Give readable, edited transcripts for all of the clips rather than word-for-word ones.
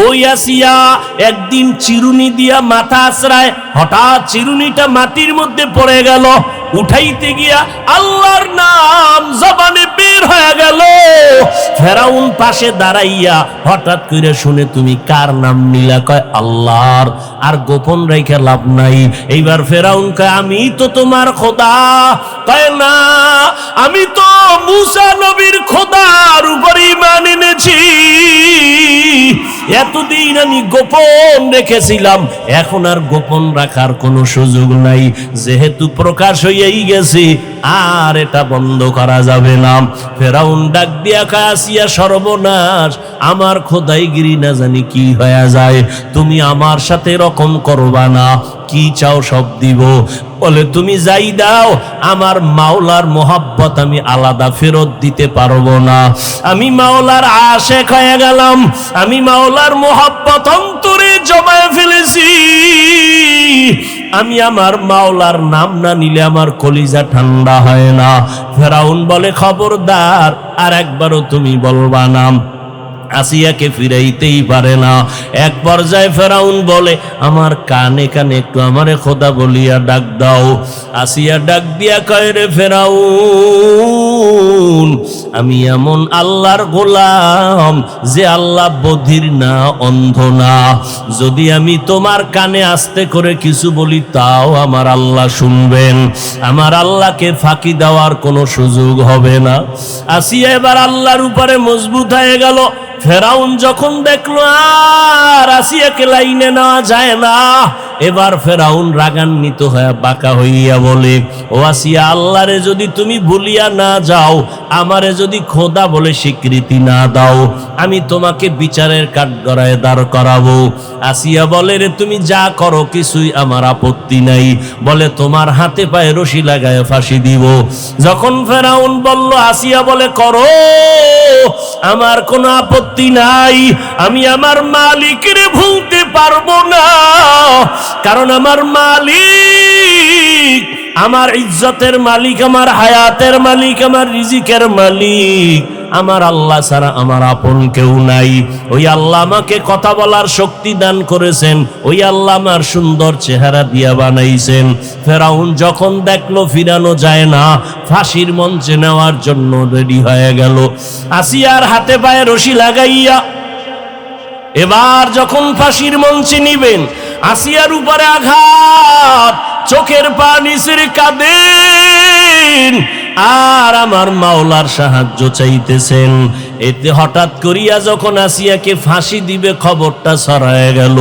ওই আসিয়া একদিন চিরুনি দিয়া মাথা আছড়ায়, হঠাৎ চিরুনিটা মাটির মধ্যে পড়ে গেল। উঠাইতে গিয়া আল্লাহর নাম জবানে বের হয়ে গেল। ফেরাউন পাশে দাঁড়াইয়া হঠাৎ করে শুনে, তুমি কার নাম নিলা? কয় আল্লাহর। আর গোপন রেখে লাভ নাই। এইবার ফেরাউন কয়, আমি তো তোমার খোদা। কয় না, আমি তো মুসা নবীর খোদার উপর ঈমান এনেছি। এতদিন আমি গোপন রেখেছিলাম, এখন আর গোপন রাখার কোনো সুযোগ নাই। যেহেতু প্রকাশ হয়েই গেছে, আর এটা বন্ধ করা যাবে না। ফেরাউন ডাক দিয়া কয়, আসিয়া সর্বনাশ, আমার খোদাইগিরি না জানি কি হয়ে যায়। তুমি আমার সাথে এরকম করবা না, কি চাও সব দিব। বলে, তুমি যাই দাও, আমার মাওলার মোহাব্বত আমি আলাদা ফেরত দিতে পারবো না। আমি মাওলার আশেক হয়ে গেলাম, আমি মাওলার মোহাব্বত অন্তরে জমায়ে ফেলেছি। আমি আমার মাওলার নাম না নিলে আমার কলিজা ঠান্ডা হয় না। ফেরাউন বলে, খবরদার, আর একবারও তুমি বলবা না। আসিয়াকে ফিরাইতেই পারে না। এক পর্যায়ে ফেরাউন বলে, আমার কানে কানে একটু আমারে খোদা বলিয়া ডাক দাও। আসিয়া ডাক দিয়া কয়, রে ফেরাউন, আমি এমন আল্লাহর গোলাম যে আল্লাহ বধির না, অন্ধ না। যদি আমি তোমার কানে আস্তে করে কিছু বলি, তাও আমার আল্লাহ শুনবেন। আমার আল্লাহকে ফাঁকি দেওয়ার কোনো সুযোগ হবে না। আসিয়া এবার আল্লাহর উপরে মজবুত হয়ে গেল। ফেরাউন যখন দেখলো আর আসিয়াকে লাইনে নেওয়া যায় না, এবার ফেরাউন রাগান্বিত হয়ে বাঁকা হইয়া বলে, ও আসিয়া, আল্লাহরে যদি তুমি ভুলিয়া না যাও, আমারে যদি খোদা বলে স্বীকৃতি না দাও, আমি তোমাকে বিচারের কাঠগড়ায় দাঁড় করাবো। আসিয়া বলে, রে তুমি যা করো কিছুই আমার আপত্তি নাই। বলে, তোমার হাতে পায়ে রশি লাগায় ফাঁসি দিব। যখন ফেরাউন বলল, আসিয়া বলে, করো, আমার কোনো আপত্তি নাই। আমি আমার মালিকের ভুলতে পারবো না, কারণ আমার মালিক, আমার ইজ্জতের মালিক, আমার হায়াতের মালিক, আমার রিজিকের মালিক আমার আল্লাহ ছাড়া আমার আপন কেউ নাই। ওই আল্লাহ আমাকে কথা বলার শক্তি দান করেছেন, ওই আল্লাহ আমার সুন্দর চেহারা দিয়া বানাইছেন। ফেরাউন যখন দেখলো ফিরানো যায় না, ফাঁসির মঞ্চে নেওয়ার জন্য রেডি হয়ে গেল। আসিয়ার হাতে পায়ে রশি লাগাইয়া এবার যখন ফাঁসির মঞ্চে নিবেন, আসিয়ার উপরে আঘাত, চোখের পানি ছেড়ে কাঁদেন আর আমার মাওলার সাহায্য চাইতেছেন। এতে হঠাৎ করিয়া যখন আসিয়াকে ফাঁসি দিবে খবরটা ছড়ায় গেল।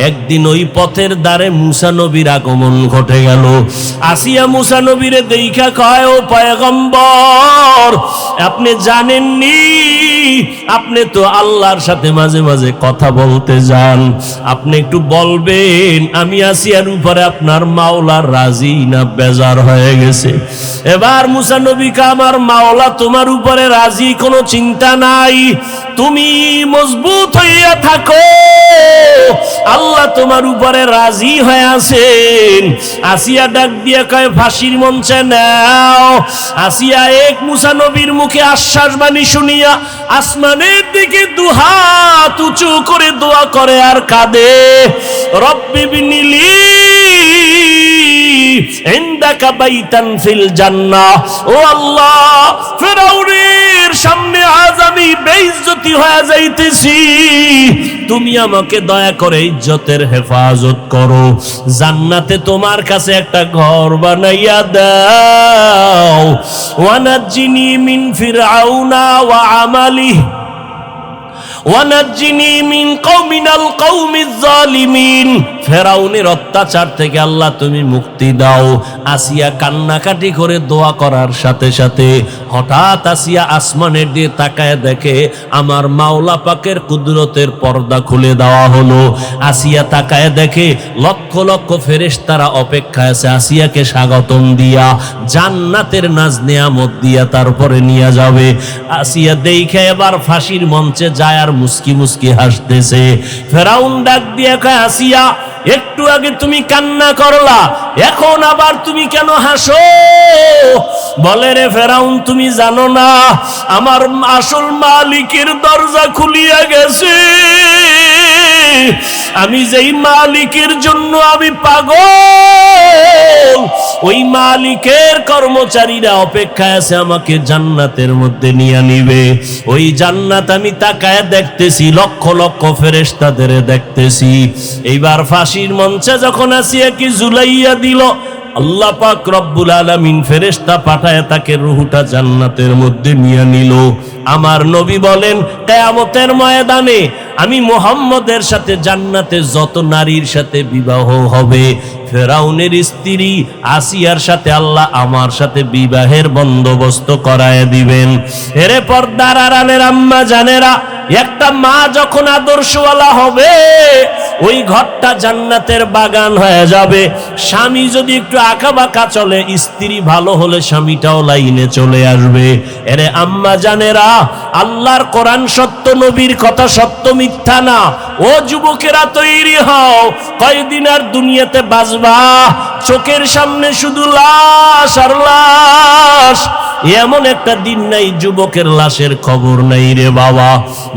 একদিন ওই পথের দ্বারে মুসা নবীর আগমন ঘটে গেল। আসিয়া মুসা নবীরে দেইখা কয়, ও পয়গম্বর, আপনি জানেননি, আপনি তো আল্লাহর সাথে মাঝে মাঝে কথা বলতে যান, আপনি একটু বলবেন আমি আসিয়ার উপরে আপনার মাওলা রাজি না বেজার হয়ে গেছে? এবার মুসা নবীকে, আমার মাওলা তোমার উপরে রাজি, কোনো চিন্তা নাই, তুমি মজবুত হইয়া থাকো, আল্লাহ তোমার উপরে রাজি হয়ে আছেন। আসিয়া ডাক দিয়া কয়, ফাঁসির মঞ্চে নাও। আসিয়া এক মুসা নবীর মুখে আশ্বাস বাণী শুনিয়া আসমানের দিকে দুহাত উঁচু করে দোয়া করে আর কাঁদে, রব্বি বিনিলি ইনদাকা বাইতান ফিল জান্নাহ। ও আল্লাহ, ফেরাউনের সামনে আজ আমি বেইজ্জতি হয়ে যাইতেছি, তুমি আমাকে দয়া করে ইজ্জতের হেফাজত করো, জান্নাতে তোমার কাছে একটা ঘর বানাইয়া দাও। ওয়ানাজ্জিনি মিন ফিরআউনা ওয়া আমালিহি ওয়ানাজ্জিনি মিন কওমিনাল কওমিজ জালিমিন। ফেরাউনের অত্যাচার থেকে আল্লাহ তুমি মুক্তি দাও। আসিয়া কান্নাকাটি করে দোয়া করার সাথে সাথে হঠাৎ আসিয়া আসমানের দিকে তাকায় দেখে আমার মাওলা পাকের কুদরতের পর্দা খুলে দেওয়া হলো। আসিয়া তাকায় দেখে লক্ষ লক্ষ ফেরেশতারা অপেক্ষায় আছে আসিয়াকে স্বাগতম দিয়া, জান্নাতের নাজ নেয়ামত দিয়া তারপরে নিয়ে যাবে। আসিয়া দেখে এবার ফাঁসির মঞ্চে যায় আর মুস্কি মুস্কি হাসতেছে। ফেরাউন ডাক দিয়ে কয়, আসিয়া, একটু আগে তুমি কান্না করলা, এখন আবার তুমি কেন হাসো? বলে, রে ফেরাউন, তুমি জানো না আমার আসল মালিকের দরজা খুলিয়া গেছে, আমি যেই মালিকের জন্য আমি পাগল, ওই মালিকের কর্মচারীরা অপেক্ষায় আছে আমাকে জান্নাতের মধ্যে নিয়ে নিবে। ওই জান্নাত আমি তাকায় দেখতেছি, লক্ষ লক্ষ ফেরেশতাদের দেখতেছি। এইবার ফাঁসির মঞ্চে যখন আসিয়া কি ঝুলাইয়া দিল, আল্লাহ পাক রব্বুল আলামিন ফেরেশতা পাঠায় তাকে রূহটা জান্নাতের মধ্যে নিয়ে নিল। আমার নবী বলেন, কিয়ামতের ময়দানে আমি মুহাম্মদের সাথে জান্নাতে যত নারীর সাথে বিবাহ হবে, ফেরাউনের স্ত্রী আসিয়ার সাথে আল্লাহ আমার সাথে বিবাহের বন্দোবস্ত করায় দিবেন। এরে পর্দার আড়ালের আম্মা জানেরা, একটা মা যখন আদর্শওয়ালা হবে, ওই ঘরটা জান্নাতের বাগান হয়ে যাবে। স্বামী যদি একটু আঁকা বাঁকা চলে, স্ত্রী ভালো হলে স্বামীটাও লাইনে চলে আসবে। এরে আম্মা জানেরা, আল্লাহর কোরআন সত্য, নবীর কথা সত্য, মিথ্যা না। ও যুবকেরা তৈরি হও, কয়দিন আর দুনিয়াতে বাঁচবা? চোখের সামনে শুধু লাশ আর লাশ। এমন একটা দিন নাই যুবকের লাশের খবর নাই রে বাবা।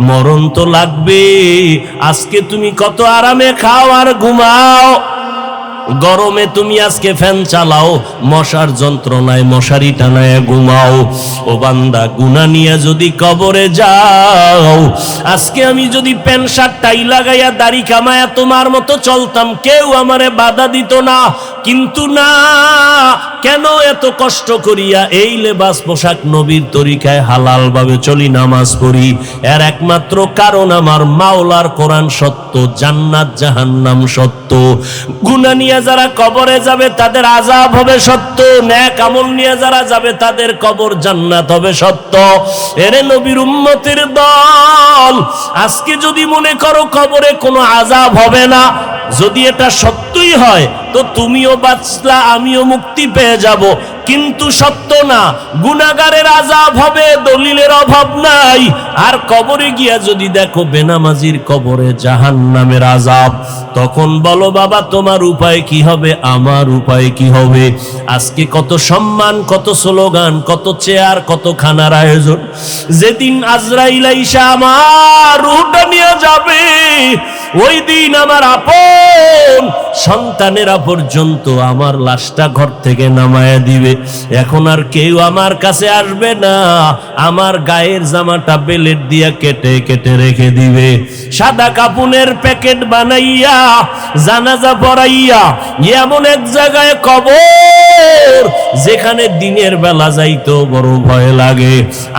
মরণ তো লাগবে। আজকে তুমি কত আরামে খাও আর ঘুমাও, গরমে তুমি আজকে ফ্যান চালাও, মশার যন্ত্রণায় মশারি টানায় ঘুমাও। ও বান্দা, গুনাহ নিয়ে যদি কবরে যাও, আজকে আমি যদি প্যান্ট শার্ট টাই লাগাইয়া দাড়ি কামায়া তোমার মতো চলতাম, কেউ আমারে বাধা দিত না। কিন্তু না, কেন এত কষ্ট করিয়া এই লেবাস পোশাক নবীর তরিকায় হালাল ভাবে চলি, নামাজ পড়ি? এর একমাত্র কারণ আমার মাওলার কোরআন সত্য, জান্নাত জাহান্নাম সত্য। গুনাহ নিয়ে যারা কবরে যাবে তাদের আযাব হবে সত্য, নেক আমল নিয়ে যারা যাবে তাদের কবর জান্নাত হবে সত্য। এরে নবীর উম্মতের দল, আজকে যদি মনে করো কবরে কোনো আযাব হবে না, যদি এটা সত্যই হয় তো তুমিও বাঁচলা, আমিও মুক্তি পেয়ে যাব। কিন্তু সত্য না, গুনাহগারের আযাব হবে, দলিলের অভাব নাই। আর কবরে গিয়া যদি দেখো বেনামাজির কবরে জাহান্নামের আযাব, তখন বলো বাবা তোমার উপায় কি হবে, আমার উপায় কি হবে? আজকে কত সম্মান, কত স্লোগান, কত চেয়ার, কত খানার আয়োজন। যেদিন আজরাইল আইসা আমার রূহটা নিয়ে যাবে, ওই দিন আমার আপন সন্তানেরা পর্যন্ত আমার লাশটা ঘর থেকে নামায়া দিবে। এখন আর কেউ আমার কাছে আসবে না, আমার গায়ের জামাটা বেলেট দিয়া কেটে কেটে রেখে দিবে। সাদা কাপুনের প্যাকেট বানাইয়া জানাজা পড়াইয়া এমন এক জায়গায় কবর, যেখানে দিনের বেলা যাইতেও বড় ভয় লাগে।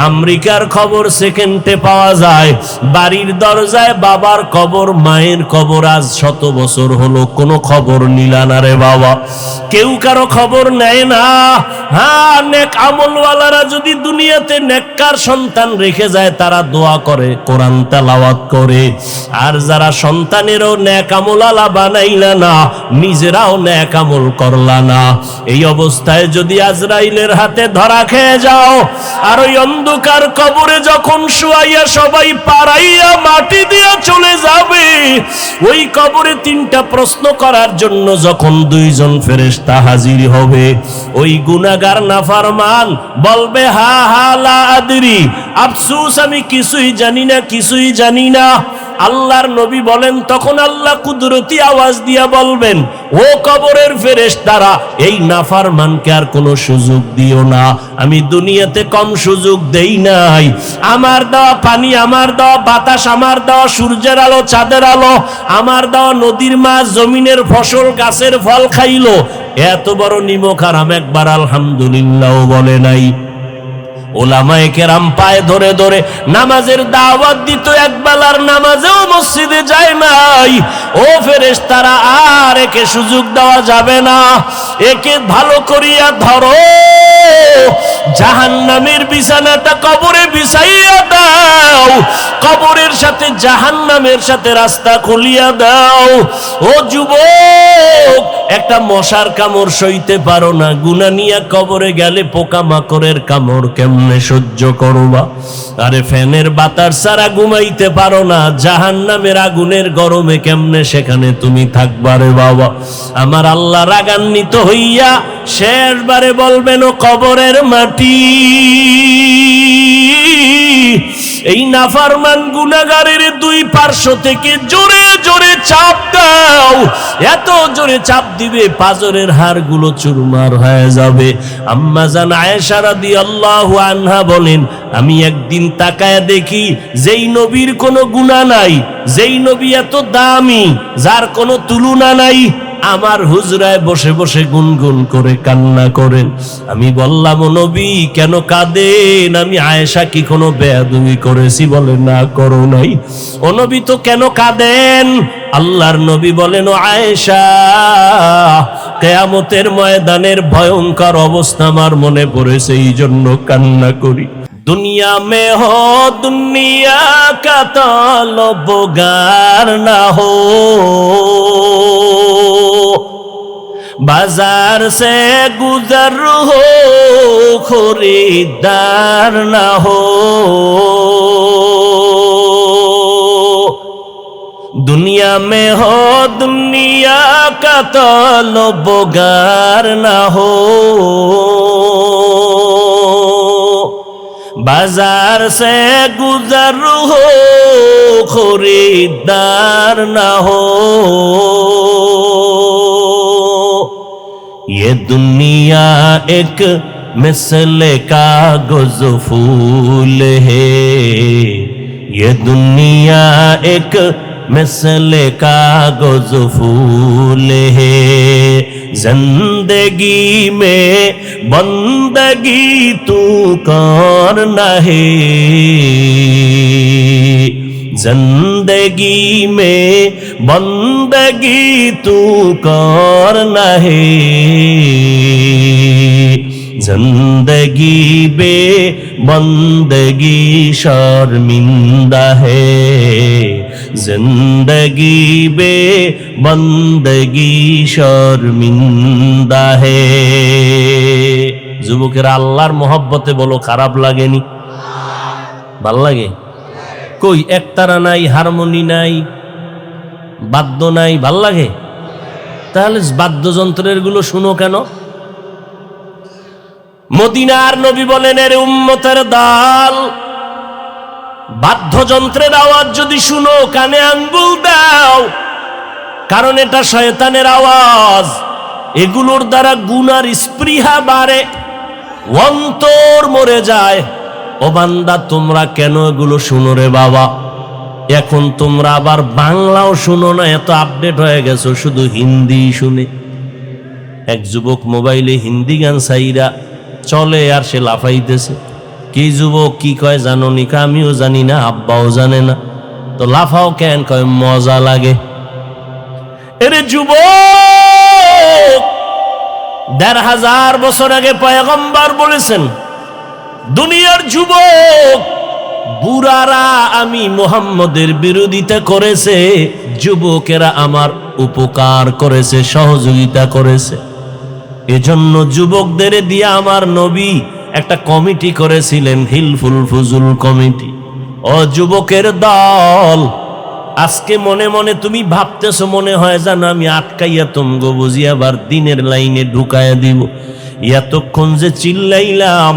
আমেরিকার খবর সেকেন্ডে পাওয়া যায়, বাড়ির দরজায় বাবার কবর, মায়ের কবর আজ 100 বছর হলো, কোনো খবর নিলা না রে বাবা। কেউ কারো খবর নেয় না। হ্যাঁ, নেক আমলওয়ালারা যদি দুনিয়াতে নেককার সন্তান রেখে যায়, তারা দোয়া করে, কোরআন তেলাওয়াত করে। আর যারা সন্তানেরও নেক আমলওয়ালা বানাইলা না, নিজেরাও নেক আমল করলা না, এই অবস্থায় যদি আজরাইলের হাতে ধরা খেয়ে যাও, আর ওই অন্ধকার কবরে যখন শুয়াইয়া সবাই পাড়াইয়া মাটি দিয়ে চলে যাবে, ওই কবরে 3টা প্রশ্ন করার জন্য যখন 2 জন ফেরেশতা হাজির হবে, ওই গুনাহগার নাফরমান বলবে হা হা লা আদরি, আফসোস আমি কিছুই জানি না, কিছুই জানি না। আল্লাহর নবী বলেন, তখন আল্লাহ কুদরতি আওয়াজ দিয়া বলবেন, ও কবরের ফেরেশতারা, এই নাফরমানকে আর কোনো সুযোগ দিও না। আমি দুনিয়াতে কম সুযোগ দেই নাই। আমার দেওয়া পানি, আমার দেওয়া বাতাস, আমার দেওয়া সূর্যের আলো, চাঁদের আলো, আমার দেওয়া নদীর মাছ, জমিনের ফসল, গাছের ফল খাইলো, এত বড় নিমক হারাম একবার আলহামদুলিল্লাহ বলে নাই। ওলামায়ে কেরাম পায়ে ধরে ধরে নামাজের দাওয়াত দিত, একবেলার নামাজেও মসজিদে যায় নাই। ও ফেরেশতারা, আর একে সুযোগ দেওয়া যাবে না, একে ভালো করিয়া ধরো, জাহান্নামের বিছানাটা কবরে বিছাইয়া দাও, কবরের সাথে জাহান্নামের সাথে রাস্তা খুলিয়া দাও। ও যুবক, একটা মশার কামড় সইতে পারো না, গুনাহ নিয়ে কবরে গেলে পোকামাকড়ের কামড় কেমনে সহ্য করবা? আরে ফ্যানের বাতাস ছাড়া ঘুমাইতে পারো না, জাহান্নামের আগুনের গরমে কেমনে সেখানে তুমি থাকবা রে বাবা? আমার আল্লাহ রাগান্বিত হইয়া শেষবারে বলবেন, ও কবরের মাটি, এই নাফরমান গুনাহগারের দুই পার্শ্ব থেকে জোরে জোরে চাপ দাও, এত জোরে চাপ দিবে পাজরের হাড়গুলো চুরমার হয়ে যাবে। আম্মা জান আয়েশা রাদিয়াল্লাহু আনহা বলেন, আমি একদিন তাকায় দেখি যেই নবীর কোনো গুনাহ নাই, যেই নবী এত দামি, যার কোনো তুলনা নাই, আমার হুজরায় বসে বসে গুনগুন করে কান্না করেন। আমি বললাম, ও নবী কেন কাঁদেন? আমি আয়েশা কি কোনো বেয়াদবি করেছি? বলে না, করো নাই। ও নবী তো কেন কাঁদেন? আল্লাহর নবী বলেন, ও আয়েশা, কিয়ামতের ময়দানের ভয়ঙ্কর অবস্থা আমার মনে পড়েছে, এই জন্য কান্না করি। दुनिया में हो दुनिया का तलबगार ना हो, बाजार से गुजर हो खरीदार ना हो। दुनिया में हो दुनिया का तलबगार ना हो, बाजार से गुजर हो खरीदार ना हो। ये दुनिया एक मिसल कागज फूल है, ये दुनिया एक मिसल कागज फूल है। जिंदगी में बंदगी तू करना है, जिंदगी में बंदगी तू करना है। जिंदगी बे बंदगी शर्मिंदा है, जिंदगी बे बंदगी शर्मिंदा है। যুবকেরা আল্লাহর মহব্বতে বলো, খারাপ লাগেনি? ভাল লাগে? কই একতারা নাই, হারমোনি নাই, বাদ্য নাই, ভাল লাগে? তাহলে বাদ্যযন্ত্রের গুলো শুনো কেন? মদিনার নবী বলেন, এর উম্মতের দল, বাদ্যযন্ত্রের আওয়াজ যদি শুনো কানে আঙ্গুল দাও, কারণ এটা শয়তানের আওয়াজ। এগুলোর দ্বারা গুনার স্পৃহা বাড়ে, অন্তর মরে যায়। ও বান্দা, তোমরা কেন এগুলো শুনো রে বাবা? এখন তোমরা আবার বাংলাও শুনো না, এত আপডেট হয়ে গেছো, শুধু হিন্দি শুনে। এক যুবক মোবাইলে হিন্দি গান সাইরা চলে আর সে লাফাইতেছে। কি যুবক কি কয় জানো নি? আমিও জানি না, আব্বাও জানে না। তো লাফাও কেন? কয় মজা লাগে। এরে যুবক, ১৫০০ বছর আগে পয়গম্বর বলেছেন, দুনিয়ার যুবক বুড়ারা আমি মুহাম্মদের বিরোধিতা করেছে, যুবকেরা আমার উপকার করেছে, সহযোগিতা করেছে। এজন্য যুবকদের দিয়ে আমার নবী একটা কমিটি করেছিলেন, হিলফুল ফুজুল কমিটি। ও যুবকের দল, আজকে মনে মনে তুমি ভাবতেছো মনে হয় যেন আমি আটকাইয়া তুমগো বুঝি আবার দিনের লাইনে ঢুকাইয়া দিব। এতক্ষণ যে চিল্লাইলাম,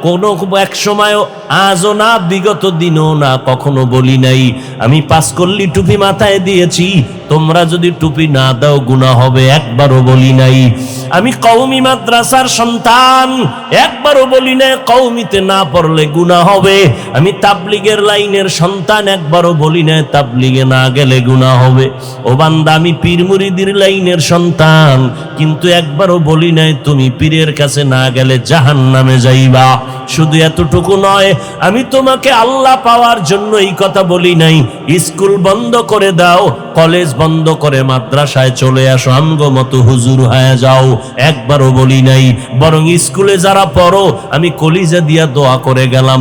কোনো এক সময়ও, আজও না, বিগত দিনও না, কখনো বলি নাই আমি পাঁচকল্লি টুপি মাথায় দিয়েছি, তোমরা যদি টুপি না দাও গুনাহ হবে, একবারও বলি নাই। আমি কওমি মাদ্রাসার সন্তান, একবারও বলি নাই কওমিতে না পড়লে গুনাহ হবে। আমি তাবলিগের লাইনের সন্তান, একবারও বলি নাই তাবলিগে না গেলে গুনাহ হবে। ও বান্দা, আমি পীর মুরিদির লাইনের সন্তান, কিন্তু একবারও বলি নাই তুমি পীরের কাছে না গেলে জাহান্নামে যাইবা। শুধু এতটুকু নয়, আমি তোমাকে আল্লাহ পাওয়ার জন্য এই কথা বলি নাই স্কুল বন্ধ করে দাও, কলেজ বন্ধ করে মাদ্রাসায় চলে আসো, আমগো মতো হুজুর হয়ে যাও, একবারও বলি নাই। বরং স্কুলে যারা পড়ো, আমি কলিজা দিয়া দোয়া করে গেলাম,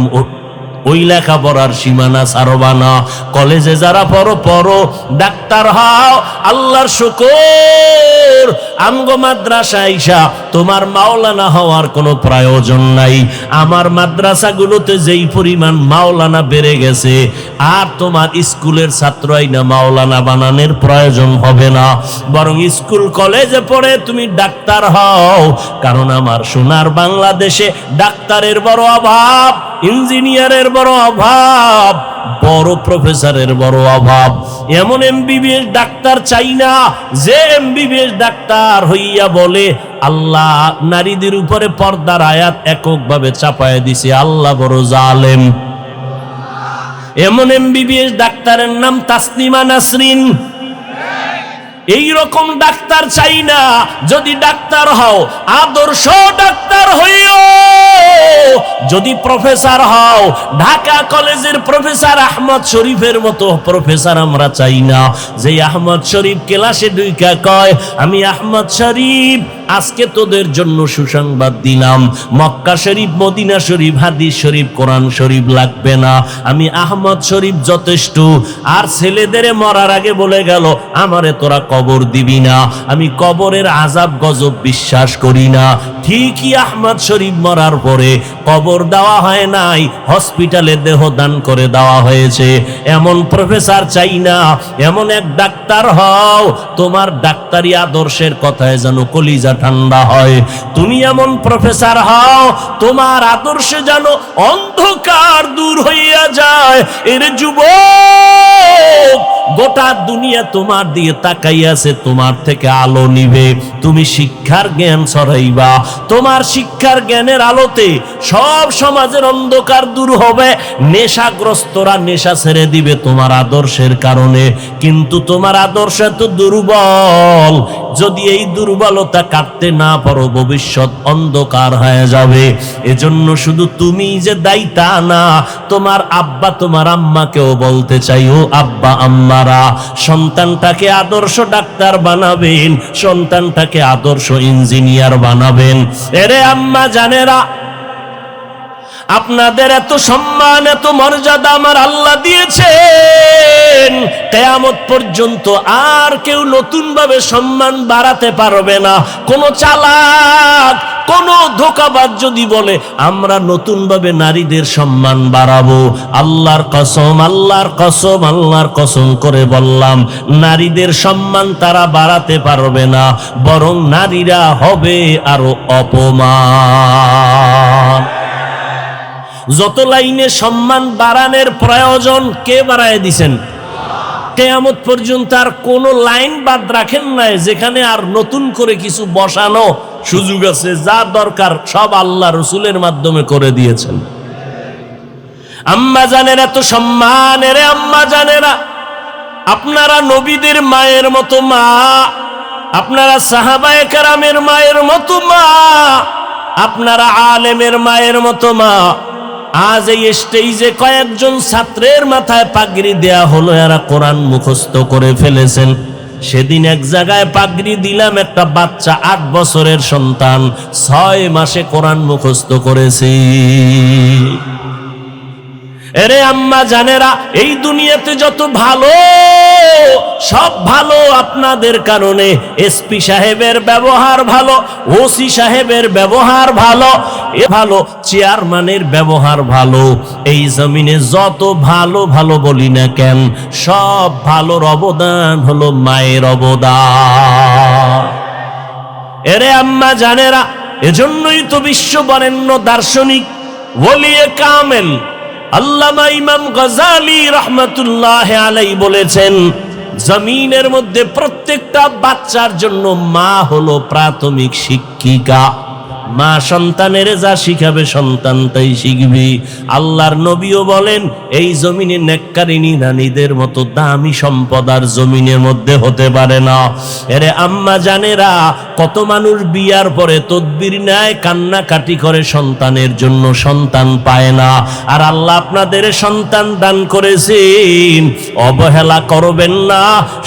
ওই লেখাপড়ার সীমানা ছাড়বা না। কলেজে যারা পড়ো পড়ো, ডাক্তার হও, আল্লাহর শুকর। আমগো মাদ্রাসা আইসা তোমার মাওলানা হওয়ার কোনো প্রয়োজন নাই। আমার মাদ্রাসাগুলোতে যেই পরিমাণ মাওলানা বেড়ে গেছে, আর তোমার স্কুলের ছাত্র আইনা মাওলানা বানানোর প্রয়োজন হবে না। বরং স্কুল কলেজে পড়ে তুমি ডাক্তার হও, কারণ আমার সোনার বাংলাদেশে ডাক্তারের বড় অভাব। ইঞ্জিনিয়ারের বড় অভাব, বড় প্রফেসরের বড় অভাব। এমন এমবিবিএস ডাক্তার চাই না যে এমবিবিএস ডাক্তার হইয়া বলে আল্লাহ নারীদের উপরে পর্দার আয়াত এককভাবে চাপায় দিছে, আল্লাহ বড় জালেম। এমন এমবিবিএস ডাক্তারের নাম তাসনিমা নাসরিন। এই রকম ডাক্তার চাই না। যদি ডাক্তার হও আদর্শ ডাক্তার হইও। যদি প্রফেসর হও ঢাকা কলেজের প্রফেসর আহমদ শরীফের মতো প্রফেসর আমরা চাই না, যে আহমদ শরীফ ক্লাসে ঢুইকা কয় আমি আহমদ শরীফ আজকে তোদের জন্য সুসংবাদ দিলাম, মক্কা শরীফ, মদিনা শরীফ, হাদিস শরীফ, কোরআন শরীফ লাগবে না, আমি আহমদ শরীফ যথেষ্ট। আর ছেলেদের মরার আগে বলে গেল আমারে তোরা কবর দিবি না, আমি কবরের আযাব গজব বিশ্বাস করি না। ঠিকই আহমদ শরীফ মরার পরে কবর দেওয়া হয় নাই, হসপিটালে দেহ দান করে দেওয়া হয়েছে। এমন প্রফেসর চাই না। এমন এক ডাক্তার হও তোমার ডাক্তারি আদর্শের কথায় যেন কলিজা ঠান্ডা হয়। তুমি এমন প্রফেসর হও তোমার আদর্শে যেন অন্ধকার দূর হইয়া যায়। এর যুবক গোটা দুনিয়া তোমার দিয়ে তাকাইয়াছে, তোমার থেকে আলো নিবে। তুমি শিক্ষার জ্ঞান ছড়াইবা, তোমার শিক্ষার জ্ঞানের আলোতে সব সমাজের অন্ধকার দূর হবে। নেশাগ্রস্তরা নেশা ছেড়ে দিবে তোমার আদর্শের কারণে। কিন্তু তোমার আদর্শ এত দুর্বল, যদি এই দুর্বলতা কাটতে না পারো ভবিষ্যৎ অন্ধকার হয়ে যাবে। এজন্য শুধু তুমি যে দায়ী তা না, তোমার আব্বা তোমার আম্মাকেও বলতে চাই, ও আব্বা আম্মারা সন্তানটাকে আদর্শ ডাক্তার বানাবেন, সন্তানটাকে আদর্শ ইঞ্জিনিয়ার বানাবেন। এরে আম্মা জানেরা, আপনাদের এত সম্মান এত মর্যাদা আমার আল্লাহ দিয়েছেন, কিয়ামত পর্যন্ত আর কেউ নতুন ভাবে সম্মান বাড়াতে পারবে না। কোন চালাক কোন ধোঁকাবাজ যদি বলে আমরা নতুন ভাবে নারীদের সম্মান বাড়াবো, আল্লাহর কসম, আল্লাহর কসম, আল্লাহর কসম করে বললাম নারীদের সম্মান তারা বাড়াতে পারবে না, বরং নারীরা হবে আরো অপমান। যত লাইনে সম্মান বাড়ানোর প্রয়োজন কে বাড়ায় দিছেন? কিয়ামত পর্যন্ত আর কোন লাইন বাদ রাখেন নাই যেখানে আর নতুন করে কিছু বসানো সুযোগ আছে। যা দরকার সব আল্লাহ রসুলের মাধ্যমে করে দিয়েছেন। আম্মা জানেন এত সম্মান। এরে আম্মা জানেরা, আপনারা নবীদের মায়ের মতো মা, আপনারা সাহাবায়ে কেরামের মায়ের মতো মা, আপনারা আলেমের মায়ের মতো মা। আজ এই স্টেজে কয়েকজন ছাত্রের মাথায় পাগড়ি দেয়া হলো, এরা কোরআন মুখস্থ করে ফেলেছেন। সেদিন এক জায়গায় পাগড়ি দিলাম, একটা বাচ্চা 8 বছরের সন্তান 6 মাসে কোরআন মুখস্থ করেছে। এরে আম্মা জানেরা, এই দুনিয়াতে যত ভালো সব ভালো আপনাদের কারণে। এসপি সাহেবের ব্যবহার ভালো, ওসি সাহেবের ব্যবহার ভালো, এ ভালো, চেয়ারম্যানের ব্যবহার ভালো। এই জমিনে যত ভালো ভালো বলি না কেন, সব ভালোর অবদান হলো মায়ের অবদান। এরে আম্মা জানেরা, এজন্যই তো বিশ্ব বরেণ্য দার্শনিক ওলিয়ে কামেল আল্লামা ইমাম গজালি রহমাতুল্লাহ আলাইহি বলেছেন, জমিনের মধ্যে প্রত্যেকটা বাচ্চার জন্য মা হলো প্রাথমিক শিক্ষিকা। মা সন্তানের যা শিখাবে সন্তান তাই শিখবে। আল্লাহর নবীও বলেন এই জমিনে নেককারিনী রানীদের মতো দামি সম্পদ আর জমিনের মধ্যে হতে পারে না। এরে আম্মা জানেরা, কত মানুষ বিয়ার পরে তদবির নেয়, কান্নাকাটি করে সন্তানের জন্য, সন্তান পায় না। আর আল্লাহ আপনাদের সন্তান দান করেছেন, অবহেলা করবেন না।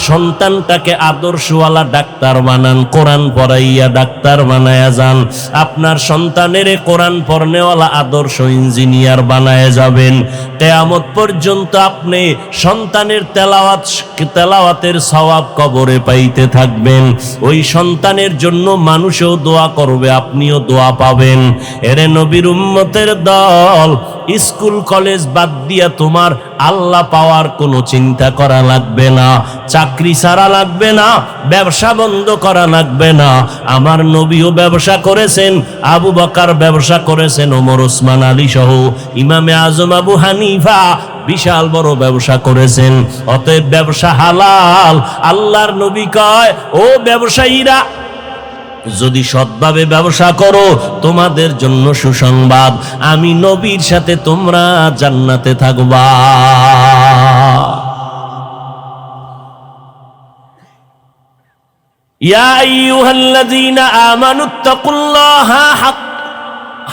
সন্তানটাকে আদর্শওয়ালা ডাক্তার বানান, কোরআন পড়াইয়া ডাক্তার বানায়া যান। আপনার সন্তানের কোরআন পড়নেওয়ালা আদর্শ ইঞ্জিনিয়ার বানায় যাবেন। কিয়ামত পর্যন্ত আপনি সন্তানের তেলাওয়াতের সওয়াব কবরে পাইতে থাকবেন। ওই সন্তানের জন্য মানুষও দোয়া করবে, আপনিও দোয়া পাবেন। এরে নবীর উম্মতের দল, স্কুল কলেজ বাদ দিয়া তোমার আল্লাহ পাওয়ার কোনো চিন্তা করা লাগবে না, চাকরি ছাড়া লাগবে না, ব্যবসা বন্ধ করা লাগবে না। আমার নবীও ব্যবসা করেছেন, আবু বকর ব্যবসা করেছেন, ওমর ওসমান আলী সহ ইমামে আজম আবু হানিফা বিশাল বড় ব্যবসা করেছেন। অতএব ব্যবসা হালাল। আল্লাহর নবী কয়, ও ব্যবসায়ীরা, যদি সৎভাবে ব্যবসা করো তোমাদের জন্য সুসংবাদ, আমি নবীর সাথে তোমরা জান্নাতে থাকবা। ইয়া আইয়ুহাল্লাযীনা আমানুত্তাকুল্লাহা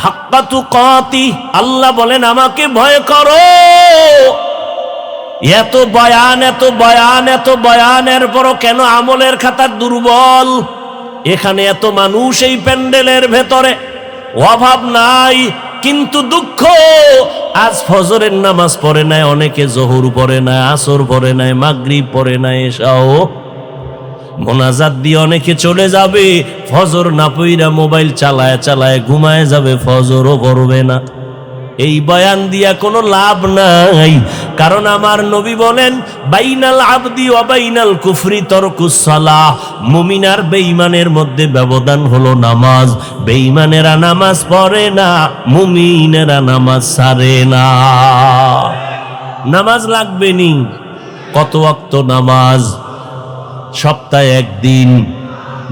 হাক্কা তুকাতিহ, আল্লাহ বলেন আমাকে ভয় করো। এত বয়ান, এত বয়ান, এত বয়ানের পরও কেন আমলের খাতা দুর্বল? এখানে এত মানুষ এই প্যান্ডেলের ভেতরে, অভাব নাই, কিন্তু দুঃখ আজ ফজরের নামাজ পড়ে নাই অনেকে, জোহর পড়ে নাই, আসর পড়ে নাই, মাগরিব পড়ে নাই, এশাও মোনাজাত দিয়ে অনেকে চলে যাবে, ফজর না পইরা মোবাইল চালায় চালায় ঘুমায় যাবে, ফজরও করবে না। এই বয়ান দিয়া কোনো লাভ নাই, কারণ আমার নবী বলেন, বাইনাল আবদি ওয়া বাইনাল কুফরি তারকুস সালাহ। মুমিন আর বেঈমানের মধ্যে ব্যবধান হলো নামাজ। বেঈমানেরা নামাজ পড়ে না, মুমিনেরা নামাজ ছাড়ে না। নামাজ লাগবে নি? কত ওয়াক্ত নামাজ? সপ্তাহে একদিন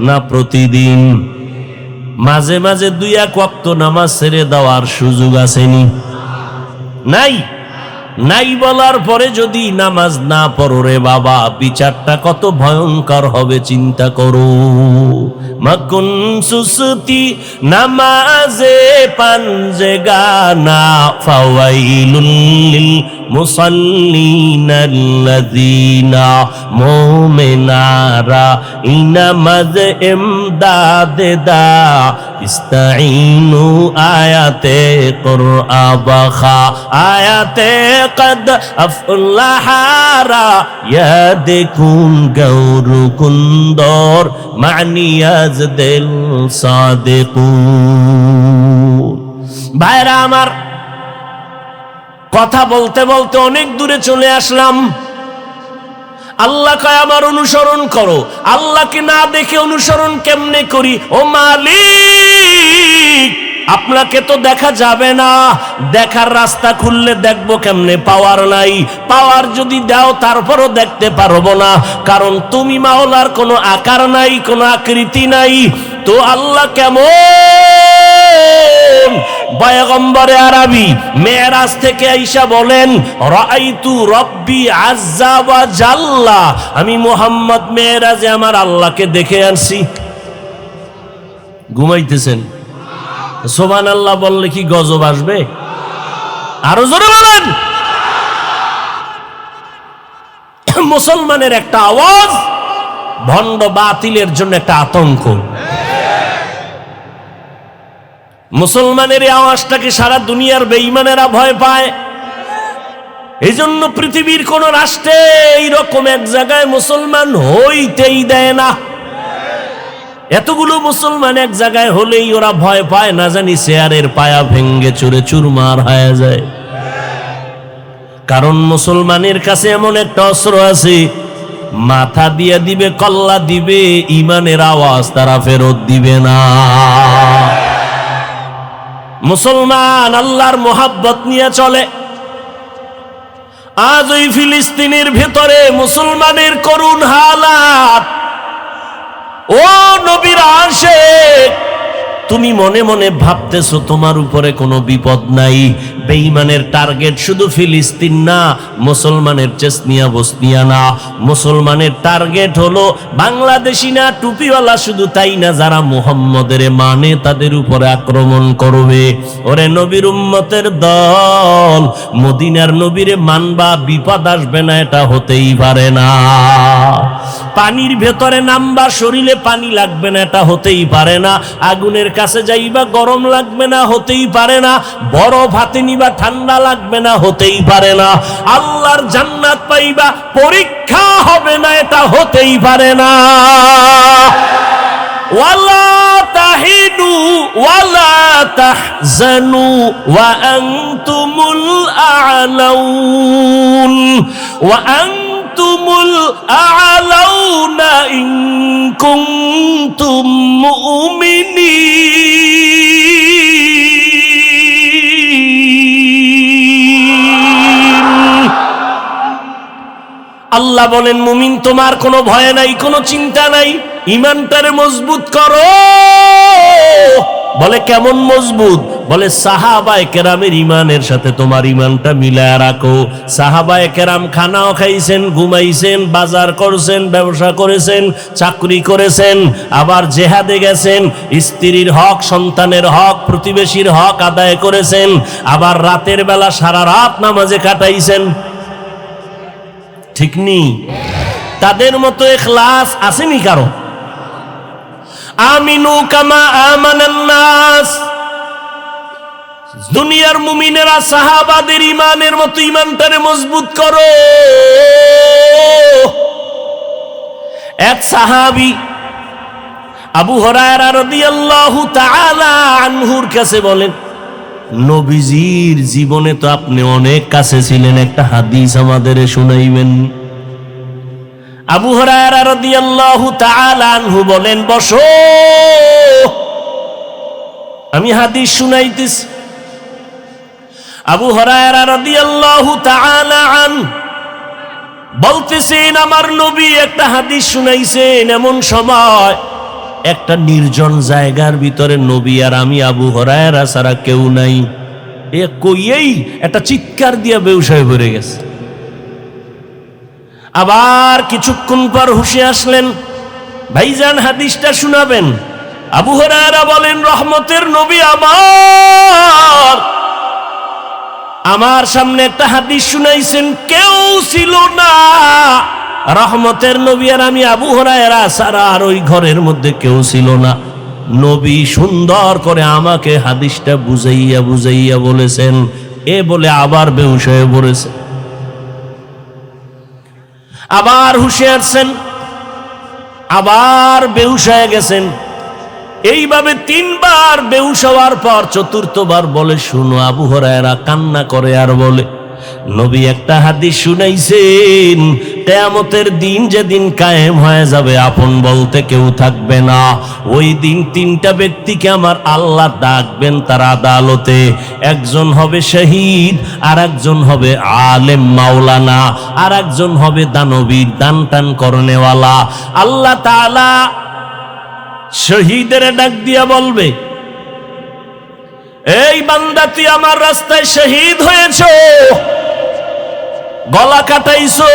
না প্রতিদিন? মাঝে মাঝে 2-1 ওয়াক্ত নামাজ ছেড়ে দেওয়ার সুযোগ আসেনি? নাই। নাই বলার পরে যদি নামাজ না পড়ো রে বাবা, বিচারটা কত ভয়ঙ্কর হবে চিন্তা করো। মাকুন সুসতি নামাজে পাঞ্জে গানা, ফাওয়াইলুল লিল মুসাল্লিনাল্লাযীনা মুমিনারা ইনামাজ ইমদাদে দা ইস্তাইনু আয়াতে কুরআবাখা আয়াতে কদ আফলাহারা ইয়াদকুন গৌরু কুন্দর মানিয়াজ দিল সাদিকুন। ভাইরা আমার, কথা বলতে বলতে অনেক দূরে চলে আসলাম। আল্লাহ কয় আমার অনুসরণ করো। আল্লাহকে না দেখে অনুসরণ কেমনে করি? ও মালিক, আপনাকে তো দেখা যাবে না, দেখার রাস্তা খুললে দেখবো কেমনে? পাওয়ার নাই। পাওয়ার যদি দাও তারপরও দেখতে পারবো না, কারণ তুমি মাওলার কোনো আকার নাই, কোনো আকৃতি নাই। তো আল্লাহ কেমন? পয়গম্বরে আরবি মেরাজ থেকে আইসা বলেন, রাআইতু রব্বি আজ্জা ওয়া জাল্লা, আমি মুহাম্মদ মেরাজে আমার আল্লাহকে দেখে আনছি। ঘুমাইতেছেন? সুবহানাল্লাহ বললে কি গজব আসবে? আরো জোরে বলেন। মুসলমানের একটা আওয়াজ ভণ্ড বাতিলের জন্য একটা আতঙ্ক। মুসলমানের এই আওয়াজটাকে সারা দুনিয়ার বেঈমানেরা ভয় পায়। এই জন্য পৃথিবীর কোন রাষ্ট্রে এইরকম এক জায়গায় মুসলমান হইতেই দেয় না। এতগুলো মুসলমান এক জায়গায় হলেই ওরা ভয় পায়, না জানি চেয়ারের পায়া ভেঙ্গে চুরে চুরমার হয়ে যায়। কারণ মুসলমানের কাছে এমন একটা অস্ত্র আছে, মাথা দিয়ে দিবে, কল্লা দিবে, ইমানের আওয়াজ তারা ফেরত দিবে না। মুসলমান আল্লাহর মোহাব্বত নিয়ে চলে। আজ ওই ফিলিস্তিনের ভেতরে মুসলমানের করুণ হালাত। ও নবীর আশিক, তুমি মনে মনে ভাবতেছো তোমার উপরে কোনো বিপদ নাই। বেঈমানের টার্গেট শুধু ফিলিস্তিন না, মুসলমানের চেচনিয়া বসনিয়া না, মুসলমানের টার্গেট হলো বাংলাদেশি না, টুপিওয়ালা শুধু তাই না, যারা মুহাম্মদের মানে তাদের উপরে আক্রমণ করবে। ওরে নবীর উম্মতের দল, মদিনার নবীরে মানবা, বিপদ আসবে না এটা হতেই পারে না। পানির ভেতরে নামবা, শরীরে পানি লাগবে না এটা হতেই পারে না। আগুনের কাছে যাইবা, গরম লাগবে না হতেই পারে না। বরফ হাতে নিবা, ঠান্ডা লাগবে না হতেই পারে না। আল্লাহর জান্নাত পাইবা, পরীক্ষা হবে না এটা হতেই পারে না। ওয়ালা তাহিনু ওয়ালা তাহজানু ওয়া আনতুমুল আ'লাউন ওয়া আনতুমুল আ'লাউনা ইন কুনতুম মুমিনিন। আল্লাহ বলেন, মুমিন তোমার কোনো ভয় নাই, কোনো চিন্তা নাই, ঈমানটারে মজবুত করো। বলে কেমন মজবুত? বলে সাহাবায়ে কেরামের ঈমানের সাথে তোমার ঈমানটা মিলায়া রাখো। সাহাবায়ে কেরাম খানাও খাইছেন, ঘুমাইছেন, বাজার করছেন, ব্যবসা করেছেন, চাকরি করেছেন, আবার জেহাদে গেছেন, স্ত্রীর হক, সন্তানের হক, প্রতিবেশীর হক আদায় করেছেন, আবার রাতের বেলা সারা রাত নামাজে কাটাইছেন। ঠিক নি? তাদের মতো ইখলাস আসেনি কারো? আমিনু কামা আমানান নাস। দুনিয়ার মুমিনেরা সাহাবাদের ঈমানের মতো ঈমানটারে মজবুত করো। এক সাহাবী আবু হুরায়রা রাদিয়াল্লাহু তাআলা আনহুর কাছে বলেন, নবীজির জীবনে তো আপনি অনেক কাছে ছিলেন, একটা হাদিস আমাদের শুনাইবেন। আবু হুরায়রা রাদিয়াল্লাহু তাআলা আনহু বলেন, বসো, আমি হাদিস শুনাইতেছি। আবু হুরায়রা রাদিয়াল্লাহু তাআলা আনহু বলতেছেন, আমার নবী একটা হাদিস শুনাইছেন। এমন সময় একটা নির্জন জায়গার ভিতরে নবী আর আমি আবু হুরায়রা ছাড়া কেউ নাই। এ কইয়েই একটা চিৎকার দিয়ে বেহুশ ভরে গেছে। আবার কিছুক্ষণ পর হুঁশে আসলেন, ভাইজান হাদিসটা শোনাবেন। আবু হুরায়রা বলেন, রহমতের নবী আমার সামনে একটা হাদিস শুনাইছেন, কেউ ছিল না। রহমতের নবী আর আমি আবু হুরায়রা ছাড়া আর ওই ঘরের মধ্যে কেউ ছিল না। নবী সুন্দর করে আমাকে হাদিসটা বুঝাইয়া বুঝাইয়া বলেছেন। এ বলে আবার বেহুশ হয়ে পড়েছে। আবার হুঁশে আসছেন, আবার বেহুশ হয়ে গেছেন। এইভাবে তিনবার বেহুশ হওয়ার পর চতুর্থবার বলে, শুনো। আবু হুরায়রা কান্না করে আর বলে, নবী একটা হাদিস শুনাইছেন, কিয়ামতের দিন যেদিন কায়েম হয়ে যাবে, আপন বলতে কেউ থাকবে না। ওই দিন তিনটা ব্যক্তিকে আমার আল্লাহ ডাকবেন তার আদালতে। একজন হবে শহীদ, আর একজন হবে আলেম মাওলানা, আর একজন হবে দানবীর, দান টান করনেওয়ালা। আল্লাহ তাআলা শহীদের ডাক দিয়া বলবে, এই বান্দা, তুই আমার রাস্তায় শহীদ হয়েছো, গলা কাটাইছো,